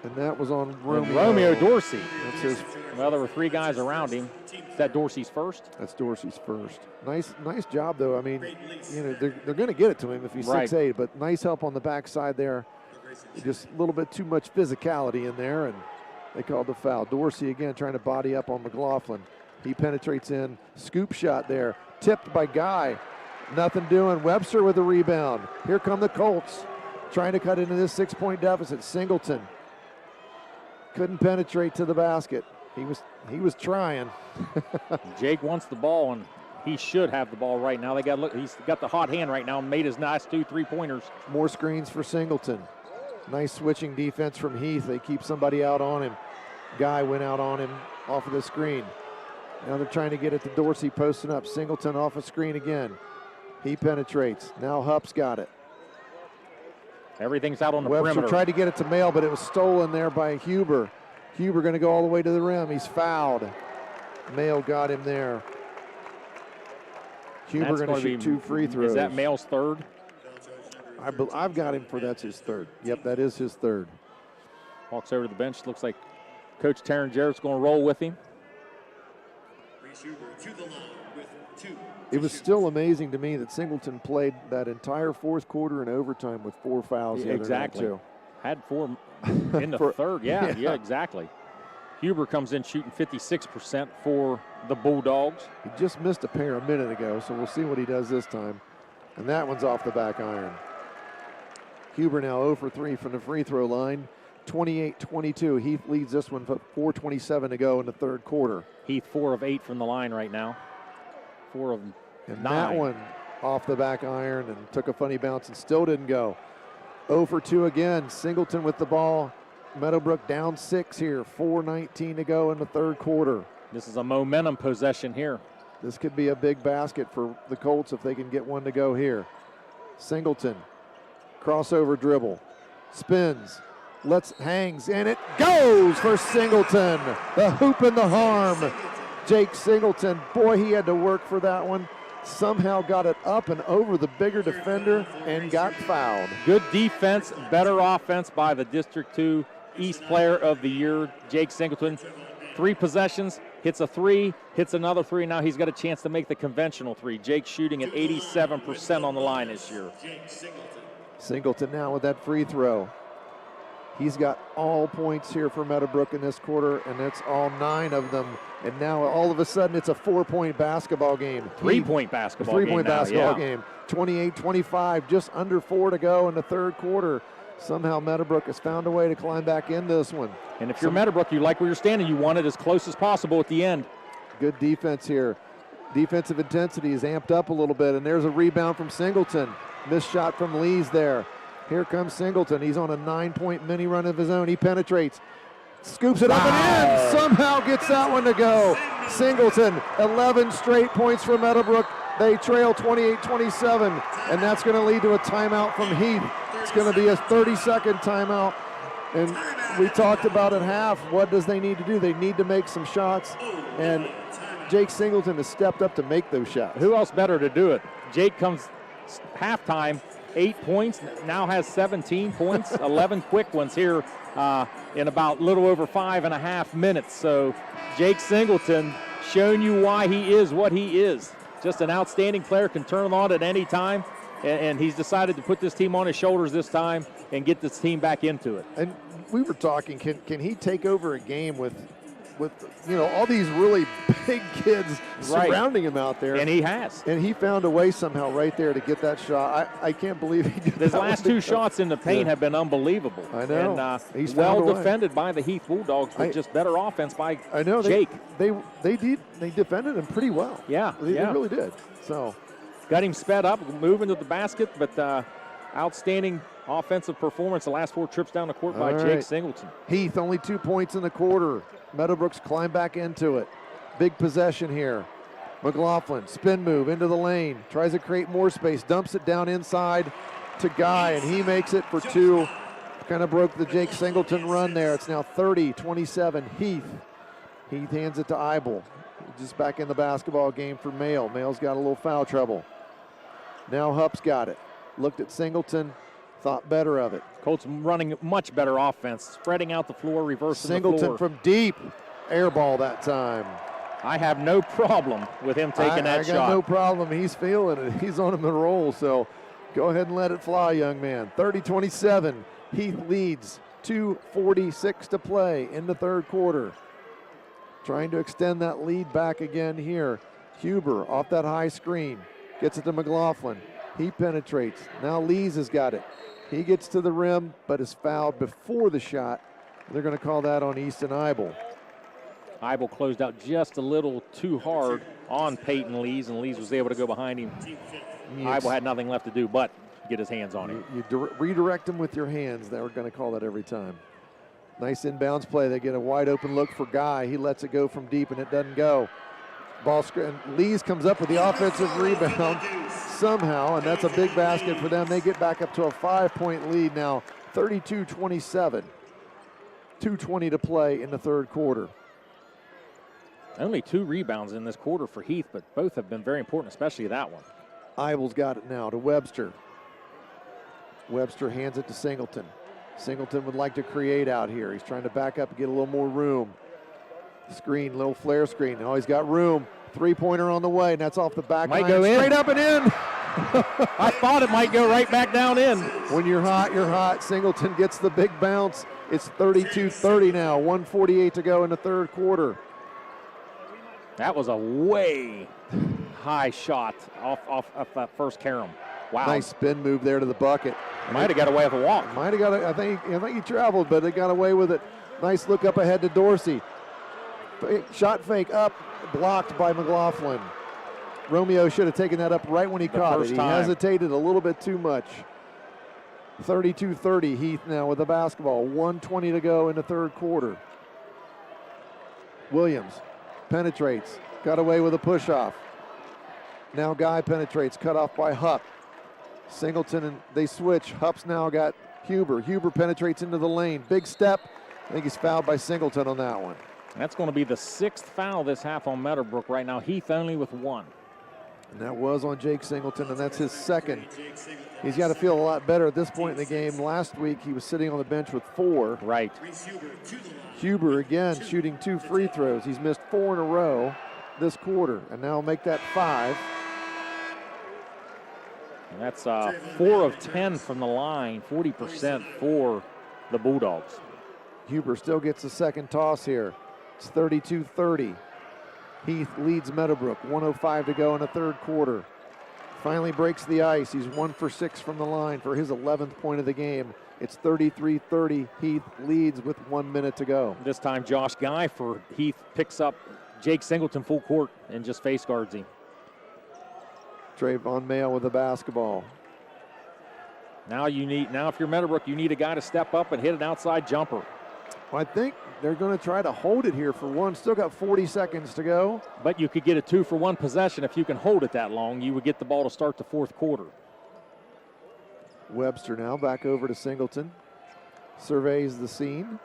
And that was on Romeo. Romeo Dorsey. That's his. Well, there were 3 guys around him. Is that Dorsey's first? That's Dorsey's first. Nice job, though. I mean, you know, they're going to get it to him if he's 6'8", but nice help on the backside there. Just a little bit too much physicality in there, and they called the foul. Dorsey again trying to body up on McLaughlin. He penetrates in. Scoop shot there. Tipped by Guy. Nothing doing. Webster with the rebound. Here come the Colts trying to cut into this 6-point deficit. Singleton couldn't penetrate to the basket. He was trying. Jake wants the ball, and he should have the ball right now. He's got the hot hand right now and made his nice 2 3-pointers. More screens for Singleton. Nice switching defense from Heath. They keep somebody out on him. Guy went out on him off of the screen. Now they're trying to get it to Dorsey posting up. Singleton off a screen again. He penetrates. Now Hupp's got it. Everything's out on the Webster perimeter. tried to get it to Mail, but it was stolen there by Huber. Huber going to go all the way to the rim. He's fouled. Mail got him there. Huber going to shoot 2 free throws. Is that Mail's third? I've got him for that's his third. Yep, that is his third. Walks over to the bench. Looks like Coach Taryn Jarrett's going to roll with him. It was still amazing to me that Singleton played that entire fourth quarter in overtime with 4 fouls. Yeah, exactly. Too. Had 4 in the third. Yeah, exactly. Huber comes in shooting 56% for the Bulldogs. He just missed a pair a minute ago, so we'll see what he does this time. And that one's off the back iron. Huber now 0 for 3 from the free throw line. 28-22. Heath leads this one, but 4:27 to go in the third quarter. Heath 4 of 8 from the line right now. 4 of 9. That one off the back iron and took a funny bounce and still didn't go. 0 for 2 again. Singleton with the ball. Meadowbrook down 6 here. 4:19 to go in the third quarter. This is a momentum possession here. This could be a big basket for the Colts if they can get one to go here. Singleton, crossover dribble, spins, hangs, and it goes for Singleton. The hoop and the harm. Jake Singleton, boy, he had to work for that one. Somehow got it up and over the bigger defender and got fouled. Good defense, better offense by the District 2 East Player of the Year, Jake Singleton. 3 possessions, hits a 3, hits another 3. Now he's got a chance to make the conventional 3. Jake shooting at 87% on the line this year. Singleton now with that free throw. He's got all points here for Meadowbrook in this quarter, and that's all 9 of them. And now all of a sudden it's a 4-point basketball game. 3-point basketball game. 3-point basketball game. 28-25, just under 4 to go in the third quarter. Somehow Meadowbrook has found a way to climb back in this one. And if you're Meadowbrook, you like where you're standing, you want it as close as possible at the end. Good defense here. Defensive intensity is amped up a little bit, and there's a rebound from Singleton. Missed shot from Lees there. Here comes Singleton. He's on a 9-point mini run of his own. He penetrates, scoops it up and in. Somehow gets that one to go. Singleton, 11 straight points for Meadowbrook. They trail 28-27, and that's going to lead to a timeout from Heath. It's going to be a 30-second timeout. And we talked about at half, what does they need to do? They need to make some shots, and Jake Singleton has stepped up to make those shots. Who else better to do it? Jake comes halftime, 8 points, now has 17 points, 11 quick ones here in about a little over 5.5 minutes. So Jake Singleton showing you why he is what he is. Just an outstanding player, can turn it on at any time, and he's decided to put this team on his shoulders this time and get this team back into it. And we were talking, can he take over a game with all these really big kids surrounding him out there? And he has. And he found a way somehow right there to get that shot. I can't believe he did His that. last 2 shots in the paint have been unbelievable. I know. And he's well defended by the Heath Bulldogs, but just better offense by Jake. They defended him pretty well. Yeah, they really did. So got him sped up, moving to the basket, but outstanding offensive performance the last 4 trips down the court by Jake Singleton. Heath only 2 points in the quarter. Meadowbrooks climb back into it. Big possession here. McLaughlin, spin move into the lane, tries to create more space, dumps it down inside to Guy, and he makes it for 2. Kind of broke the Jake Singleton run there. It's now 30-27 Heath. Heath hands it to Eibel. Just back in the basketball game for Mail. Mail's got a little foul trouble. Now Hupp's got it. Looked at Singleton, thought better of it. Colts running much better offense, spreading out the floor, reversing the floor. Singleton from deep, air ball that time. I have no problem with him taking that shot. I got no problem. He's feeling it. He's on him to roll, so go ahead and let it fly, young man. 30-27. Heath leads. 2:46 to play in the third quarter. Trying to extend that lead back again here. Huber off that high screen. Gets it to McLaughlin. He penetrates. Now Lees has got it. He gets to the rim, but is fouled before the shot. They're going to call that on Easton Eibel. Eibel closed out just a little too hard on Peyton Lees, and Lees was able to go behind him. Eibel had nothing left to do but get his hands on him. You redirect him with your hands. They were going to call that every time. Nice inbounds play. They get a wide open look for Guy. He lets it go from deep, and it doesn't go. Ball screen. Lees comes up with the offensive rebound somehow, and that's a big basket for them. They get back up to a 5-point lead now, 32-27. 2:20 to play in the third quarter. Only 2 rebounds in this quarter for Heath, but both have been very important, especially that one. Eibel's got it now to Webster. Webster hands it to Singleton. Singleton would like to create out here. He's trying to back up and get a little more room. Screen, little flare screen. Oh, he's got room. Three-pointer on the way, and that's off the back line. Might go in. Straight up and in. I thought it might go right back down in. When you're hot, you're hot. Singleton gets the big bounce. It's 32-30 now. 1:48 to go in the third quarter. That was a way high shot off that first carom. Wow. Nice spin move there to the bucket. Might have got away with a walk. Might have got it. I think he traveled, but they got away with it. Nice look up ahead to Dorsey. Shot fake up, blocked by McLaughlin. Romeo should have taken that up right when he caught it. He hesitated a little bit too much. 32-30, Heath now with the basketball. 1:20 to go in the third quarter. Williams penetrates, got away with a push-off. Now Guy penetrates, cut off by Hupp. Singleton, and they switch. Hupp's now got Huber. Huber penetrates into the lane. Big step. I think he's fouled by Singleton on that one. That's going to be the 6th foul this half on Meadowbrook right now. Heath only with 1. And that was on Jake Singleton, and that's his 2nd. He's got to feel a lot better at this point in the game. Last week, he was sitting on the bench with 4. Right. Huber, again, shooting 2 free throws. He's missed 4 in a row this quarter, and now make that 5. And that's 4 of 10 from the line, 40% for the Bulldogs. Huber still gets a second toss here. It's 32-30. Heath leads Meadowbrook, 1:05 to go in the third quarter. Finally breaks the ice. He's 1 for 6 from the line for his 11th point of the game. It's 33-30. Heath leads with 1 minute to go. This time Josh Guy for Heath picks up Jake Singleton full court and just face guards him. Trayvon Mayo with the basketball. Now if you're Meadowbrook, you need a guy to step up and hit an outside jumper. Well, I think they're going to try to hold it here for one. Still got 40 seconds to go. But you could get a 2-for-1 possession if you can hold it that long. You would get the ball to start the fourth quarter. Webster now back over to Singleton. Surveys the scene.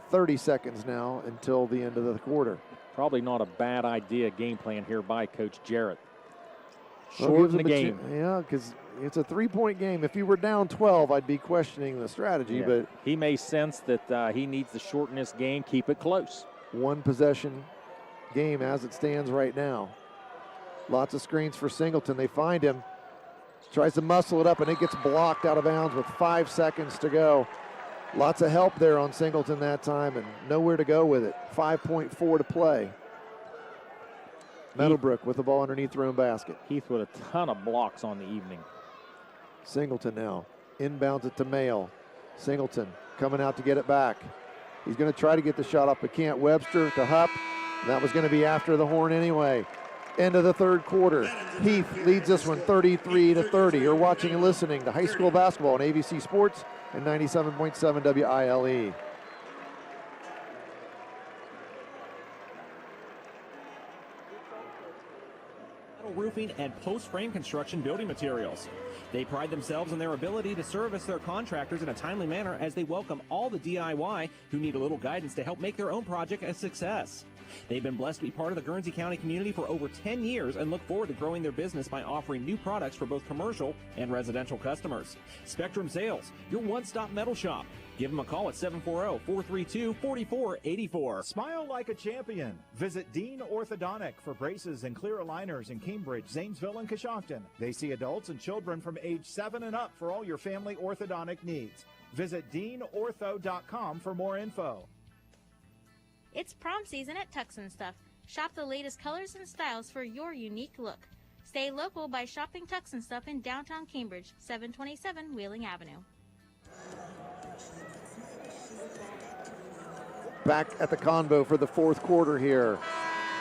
30 seconds now until the end of the quarter. Probably not a bad idea game plan here by Coach Jarrett. Well, Shorten the game. Yeah, because it's a 3-point game. If you were down 12, I'd be questioning the strategy. Yeah. But he may sense that he needs to shorten this game, keep it close. 1 possession game as it stands right now. Lots of screens for Singleton. They find him. Tries to muscle it up, and it gets blocked out of bounds with 5 seconds to go. Lots of help there on Singleton that time, and nowhere to go with it. 5.4 to play. Meadowbrook with the ball underneath their own basket. Heath with a ton of blocks on the evening. Singleton now inbounds it to Mail. Singleton coming out to get it back. He's going to try to get the shot up, but can't. Webster to Hupp. That was going to be after the horn anyway. End of the third quarter. Heath leads this one 33-30. You're watching and listening to high school basketball on ABC Sports and 97.7 WILE. roofing, and post-frame construction building materials. They pride themselves on their ability to service their contractors in a timely manner as they welcome all the DIY who need a little guidance to help make their own project a success. They've been blessed to be part of the Guernsey County community for over 10 years and look forward to growing their business by offering new products for both commercial and residential customers. Spectrum Sales, your one-stop metal shop. Give them a call at 740-432-4484. Smile like a champion. Visit Dean Orthodontic for braces and clear aligners in Cambridge, Zanesville, and Coshocton. They see adults and children from age 7 and up for all your family orthodontic needs. Visit deanortho.com for more info. It's prom season at Tux and Stuff. Shop the latest colors and styles for your unique look. Stay local by shopping Tux and Stuff in downtown Cambridge, 727 Wheeling Avenue. Back at the Convo for the fourth quarter here.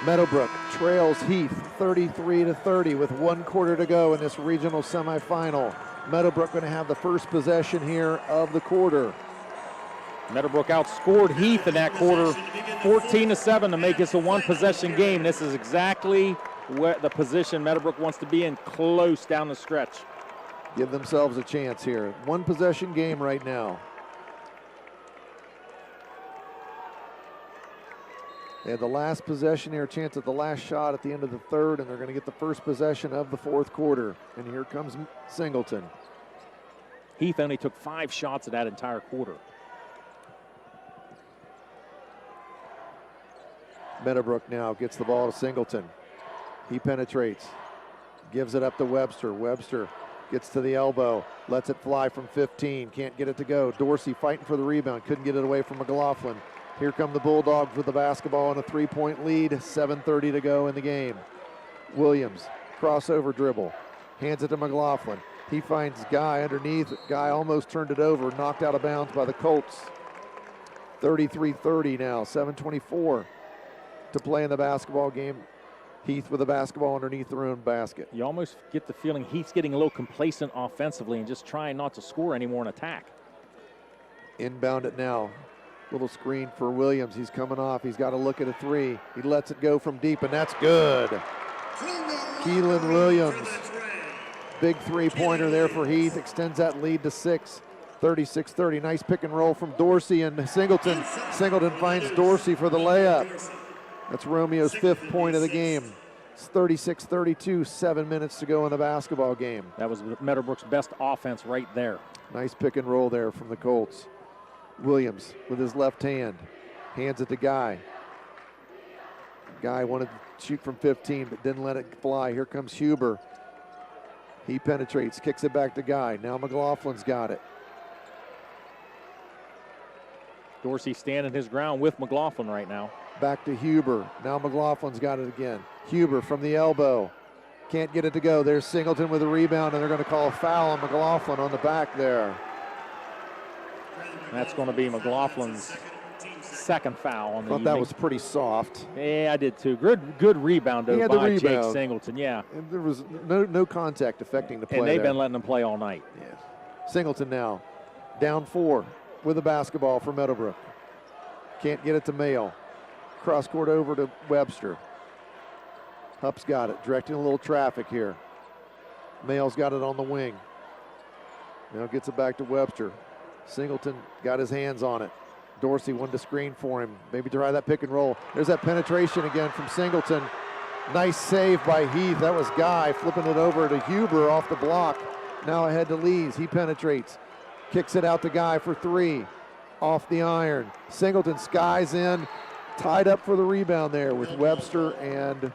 Meadowbrook trails Heath 33-30 with 1 quarter to go in this regional semifinal. Meadowbrook going to have the first possession here of the quarter. Meadowbrook outscored Heath in that quarter 14-7 to make this a one-possession game. This is exactly what the position Meadowbrook wants to be in, close down the stretch. Give themselves a chance here. One possession game right now. They had the last possession here, a chance at the last shot at the end of the third, and they're going to get the first possession of the fourth quarter. And here comes Singleton. Heath only took 5 shots of that entire quarter. Meadowbrook now gets the ball to Singleton. He penetrates, gives it up to Webster. Webster gets to the elbow, lets it fly from 15, can't get it to go. Dorsey fighting for the rebound, couldn't get it away from McLaughlin. Here come the Bulldogs with the basketball and a 3-point lead, 7:30 to go in the game. Williams, crossover dribble, hands it to McLaughlin. He finds Guy underneath. Guy almost turned it over, knocked out of bounds by the Colts. 33-30 now, 7:24 to play in the basketball game. Heath with the basketball underneath their own basket. You almost get the feeling Heath's getting a little complacent offensively and just trying not to score anymore in attack. Inbound it now. Little screen for Williams. He's coming off. He's got to look at a 3. He lets it go from deep, and that's good. Keelan Williams. Big 3-pointer there for Heath. Extends that lead to 6. 36-30. Nice pick and roll from Dorsey and Singleton. Singleton finds Dorsey for the layup. That's Romeo's 5th point of the game. It's 36-32, 7 minutes to go in the basketball game. That was Meadowbrook's best offense right there. Nice pick and roll there from the Colts. Williams with his left hand, hands it to Guy. Guy wanted to shoot from 15, but didn't let it fly. Here comes Huber. He penetrates, kicks it back to Guy. Now McLaughlin's got it. Dorsey standing his ground with McLaughlin right now. Back to Huber. Now McLaughlin's got it again. Huber from the elbow. Can't get it to go. There's Singleton with a rebound, and they're going to call a foul on McLaughlin on the back there. That's going to be McLaughlin's 2nd foul on the evening. That was pretty soft. Yeah, I did too. Good rebound though by Jake Singleton. Yeah. And there was no contact affecting the play. And they've been letting them play all night. Yes. Singleton now down 4 with the basketball for Meadowbrook. Can't get it to Mayo. Cross court over to Webster. Hupp's got it, directing a little traffic here. Mayo's got it on the wing. Now gets it back to Webster. Singleton got his hands on it. Dorsey wanted to screen for him. Maybe try that pick and roll. There's that penetration again from Singleton. Nice save by Heath. That was Guy flipping it over to Huber off the block. Now ahead to Lees. He penetrates. Kicks it out to Guy for 3. Off the iron. Singleton skies in. Tied up for the rebound there with Webster, and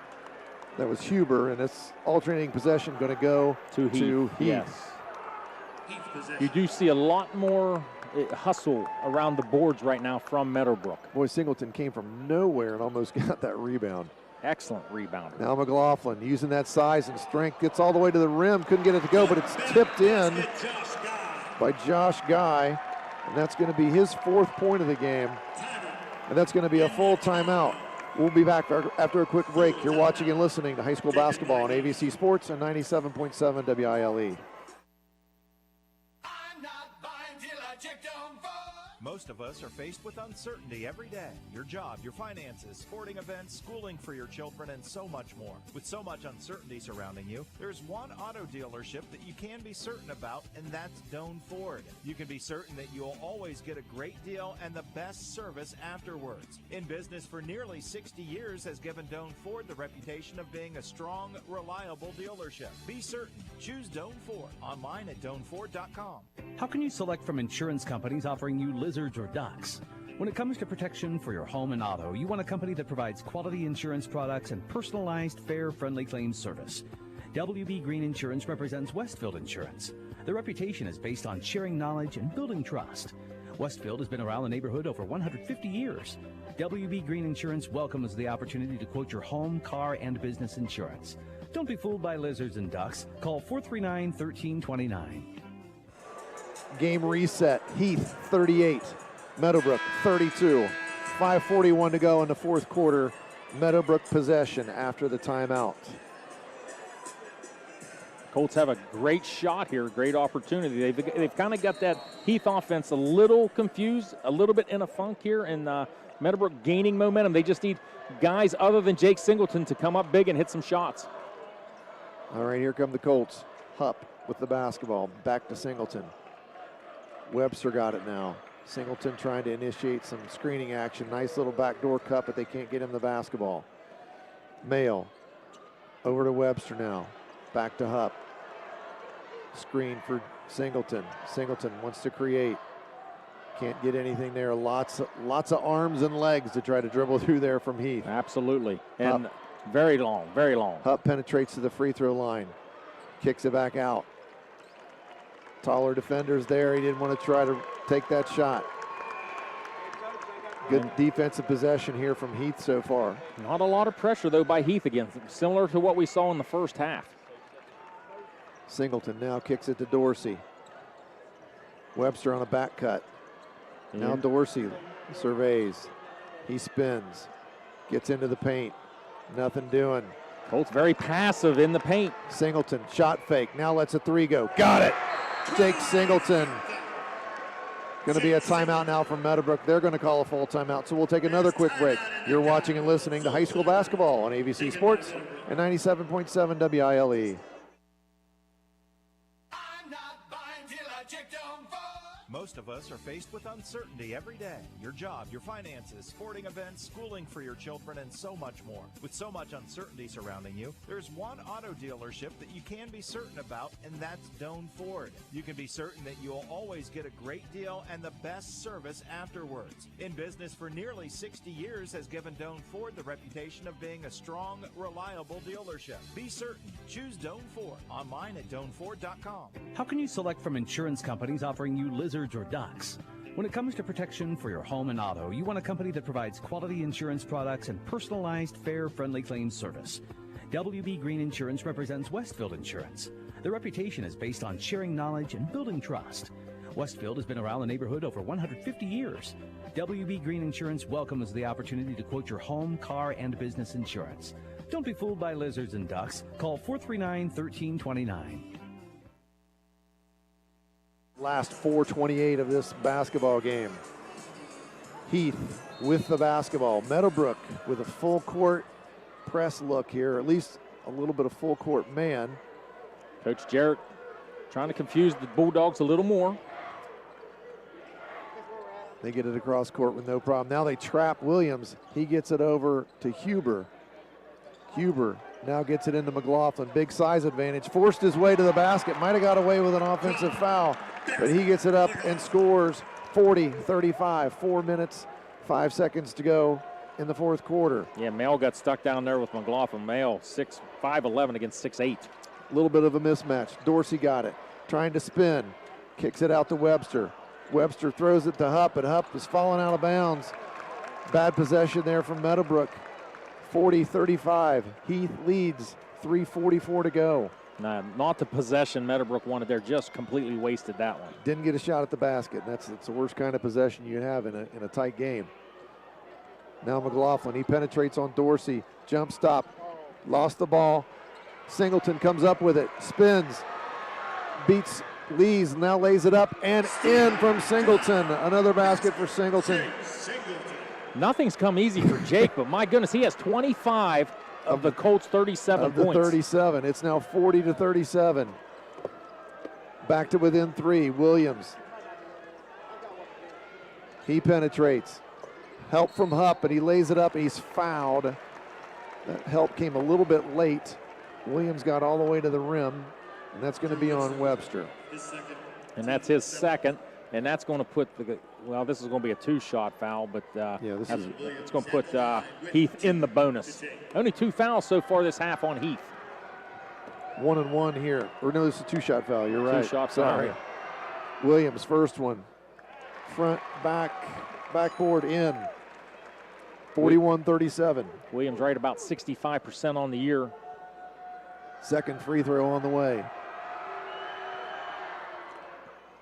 that was Huber. And it's alternating possession going to go to Heath. Yes. You do see a lot more hustle around the boards right now from Meadowbrook. Boy, Singleton came from nowhere and almost got that rebound. Excellent rebound. Now McLaughlin using that size and strength, gets all the way to the rim, couldn't get it to go, but it's tipped in by Josh Guy, and that's going to be his 4th point of the game, and that's going to be a full timeout. We'll be back after a quick break. You're watching and listening to high school basketball on ABC Sports and 97.7 WILE. Most of us are faced with uncertainty every day. Your job, your finances, sporting events, schooling for your children, and so much more. With so much uncertainty surrounding you, there's one auto dealership that you can be certain about, and that's Doan Ford. You can be certain that you'll always get a great deal and the best service afterwards. In business for nearly 60 years has given Doan Ford the reputation of being a strong, reliable dealership. Be certain. Choose Doan Ford. Online at DoanFord.com. How can you select from insurance companies offering you lizards or ducks? When it comes to protection for your home and auto, you want a company that provides quality insurance products and personalized, fair, friendly claims service. WB Green Insurance represents Westfield Insurance. Their reputation is based on sharing knowledge and building trust. Westfield has been around the neighborhood over 150 years. WB Green Insurance welcomes the opportunity to quote your home, car, and business insurance. Don't be fooled by lizards and ducks. Call 439-1329. Game reset. Heath 38, Meadowbrook 32. 5:41 to go in the fourth quarter. Meadowbrook possession after the timeout. Colts have a great shot here, great opportunity. They've kind of got that Heath offense a little confused, a little bit in a funk here, and Meadowbrook gaining momentum. They just need guys other than Jake Singleton to come up big and hit some shots. All right, here come the Colts. Hupp with the basketball. Back to Singleton. Webster got it now. Singleton trying to initiate some screening action. Nice little backdoor cut, but they can't get him the basketball. Mayo over to Webster now. Back to Hupp. Screen for Singleton. Singleton wants to create. Can't get anything there. Lots of arms and legs to try to dribble through there from Heath. Absolutely. And Hupp, very long, very long. Hupp penetrates to the free throw line. Kicks it back out. Taller defenders there. He didn't want to try to take that shot. Good defensive possession here from Heath so far. Not a lot of pressure, though, by Heath again, similar to what we saw in the first half. Singleton now kicks it to Dorsey. Webster on a back cut. Now Dorsey surveys. He spins. Gets into the paint. Nothing doing. Colts very passive in the paint. Singleton, shot fake. Now lets a three go. Got it! Jake Singleton. Going to be a timeout now from Meadowbrook. They're going to call a full timeout, so we'll take another quick break. You're watching and listening to high school basketball on ABC Sports and 97.7 WILE. Most of us are faced with uncertainty every day. Your job, your finances, sporting events, schooling for your children, and so much more. With so much uncertainty surrounding you, there's one auto dealership that you can be certain about, and that's Doan Ford. You can be certain that you'll always get a great deal and the best service afterwards. In business for nearly 60 years has given Doan Ford the reputation of being a strong, reliable dealership. Be certain. Choose Doan Ford. Online at DoanFord.com. How can you select from insurance companies offering you lizards or ducks? When it comes to protection for your home and auto, you want a company that provides quality insurance products and personalized, fair, friendly claims service. WB Green Insurance represents Westfield Insurance. Their reputation is based on sharing knowledge and building trust. Westfield has been around the neighborhood over 150 years. WB Green Insurance welcomes the opportunity to quote your home, car, and business insurance. Don't be fooled by lizards and ducks. Call 439-1329. Last 4:28 of this basketball game. Heath with the basketball. Meadowbrook with a full court press look here, at least a little bit of full court man. Coach Jarrett trying to confuse the Bulldogs a little more. They get it across court with no problem. Now they trap Williams. He gets it over to Huber. Huber now gets it into McLaughlin. Big size advantage. Forced his way to the basket. Might have got away with an offensive foul, but he gets it up and scores 40-35. 4 minutes, 5 seconds to go in the fourth quarter. Yeah, Mail got stuck down there with McLaughlin. Mail 5'11" against 6'8". A little bit of a mismatch. Dorsey got it. Trying to spin. Kicks it out to Webster. Webster throws it to Hupp, but Hupp is falling out of bounds. Bad possession there from Meadowbrook. 40-35. Heath leads. 3:44 to go. Nah, not the possession Meadowbrook wanted there. Just completely wasted that one. Didn't get a shot at the basket. That's the worst kind of possession you have in a tight game. Now McLaughlin, he penetrates on Dorsey. Jump stop. Lost the ball. Singleton comes up with it. Spins. Beats Lees now lays it up and in from Singleton. Another basket for Singleton. Nothing's come easy for Jake, but my goodness, he has 25 of the Colts' 37 points. 37. It's now 40-37. Back to within 3. Williams. He penetrates. Help from Hupp, but he lays it up. He's fouled. That help came a little bit late. Williams got all the way to the rim, and that's going to be on Webster. And that's his second, and that's going to put well, this is going to be a 2-shot foul, but it's going to put Heath in the bonus. Only 2 fouls so far this half on Heath. 1-and-1 here. Or no, this is a 2-shot foul. You're right. 2-shot foul. Sorry. Williams, first one. Front, backboard in. 41-37. Williams right about 65% on the year. Second free throw on the way.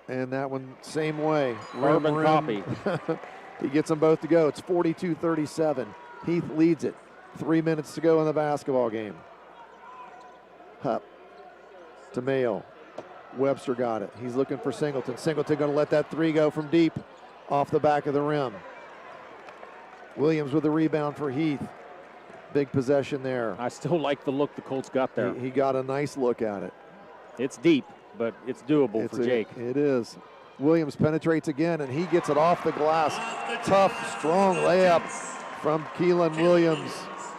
And that one, same way. Carbon copy. He gets them both to go. It's 42-37. Heath leads it. 3 minutes to go in the basketball game. Hupp to Mayo. Webster got it. He's looking for Singleton. Singleton going to let that 3 go from deep off the back of the rim. Williams with the rebound for Heath. Big possession there. I still like the look the Colts got there. He got a nice look at it. It's deep, but it's doable for Jake. It is. Williams penetrates again, and he gets it off the glass. Tough, strong layup from Keelan Williams.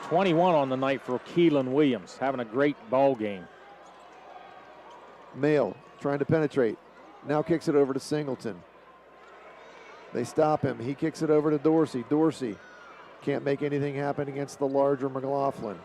21 on the night for Keelan Williams, having a great ball game. Mayo trying to penetrate. Now kicks it over to Singleton. They stop him. He kicks it over to Dorsey. Dorsey can't make anything happen against the larger McLaughlin.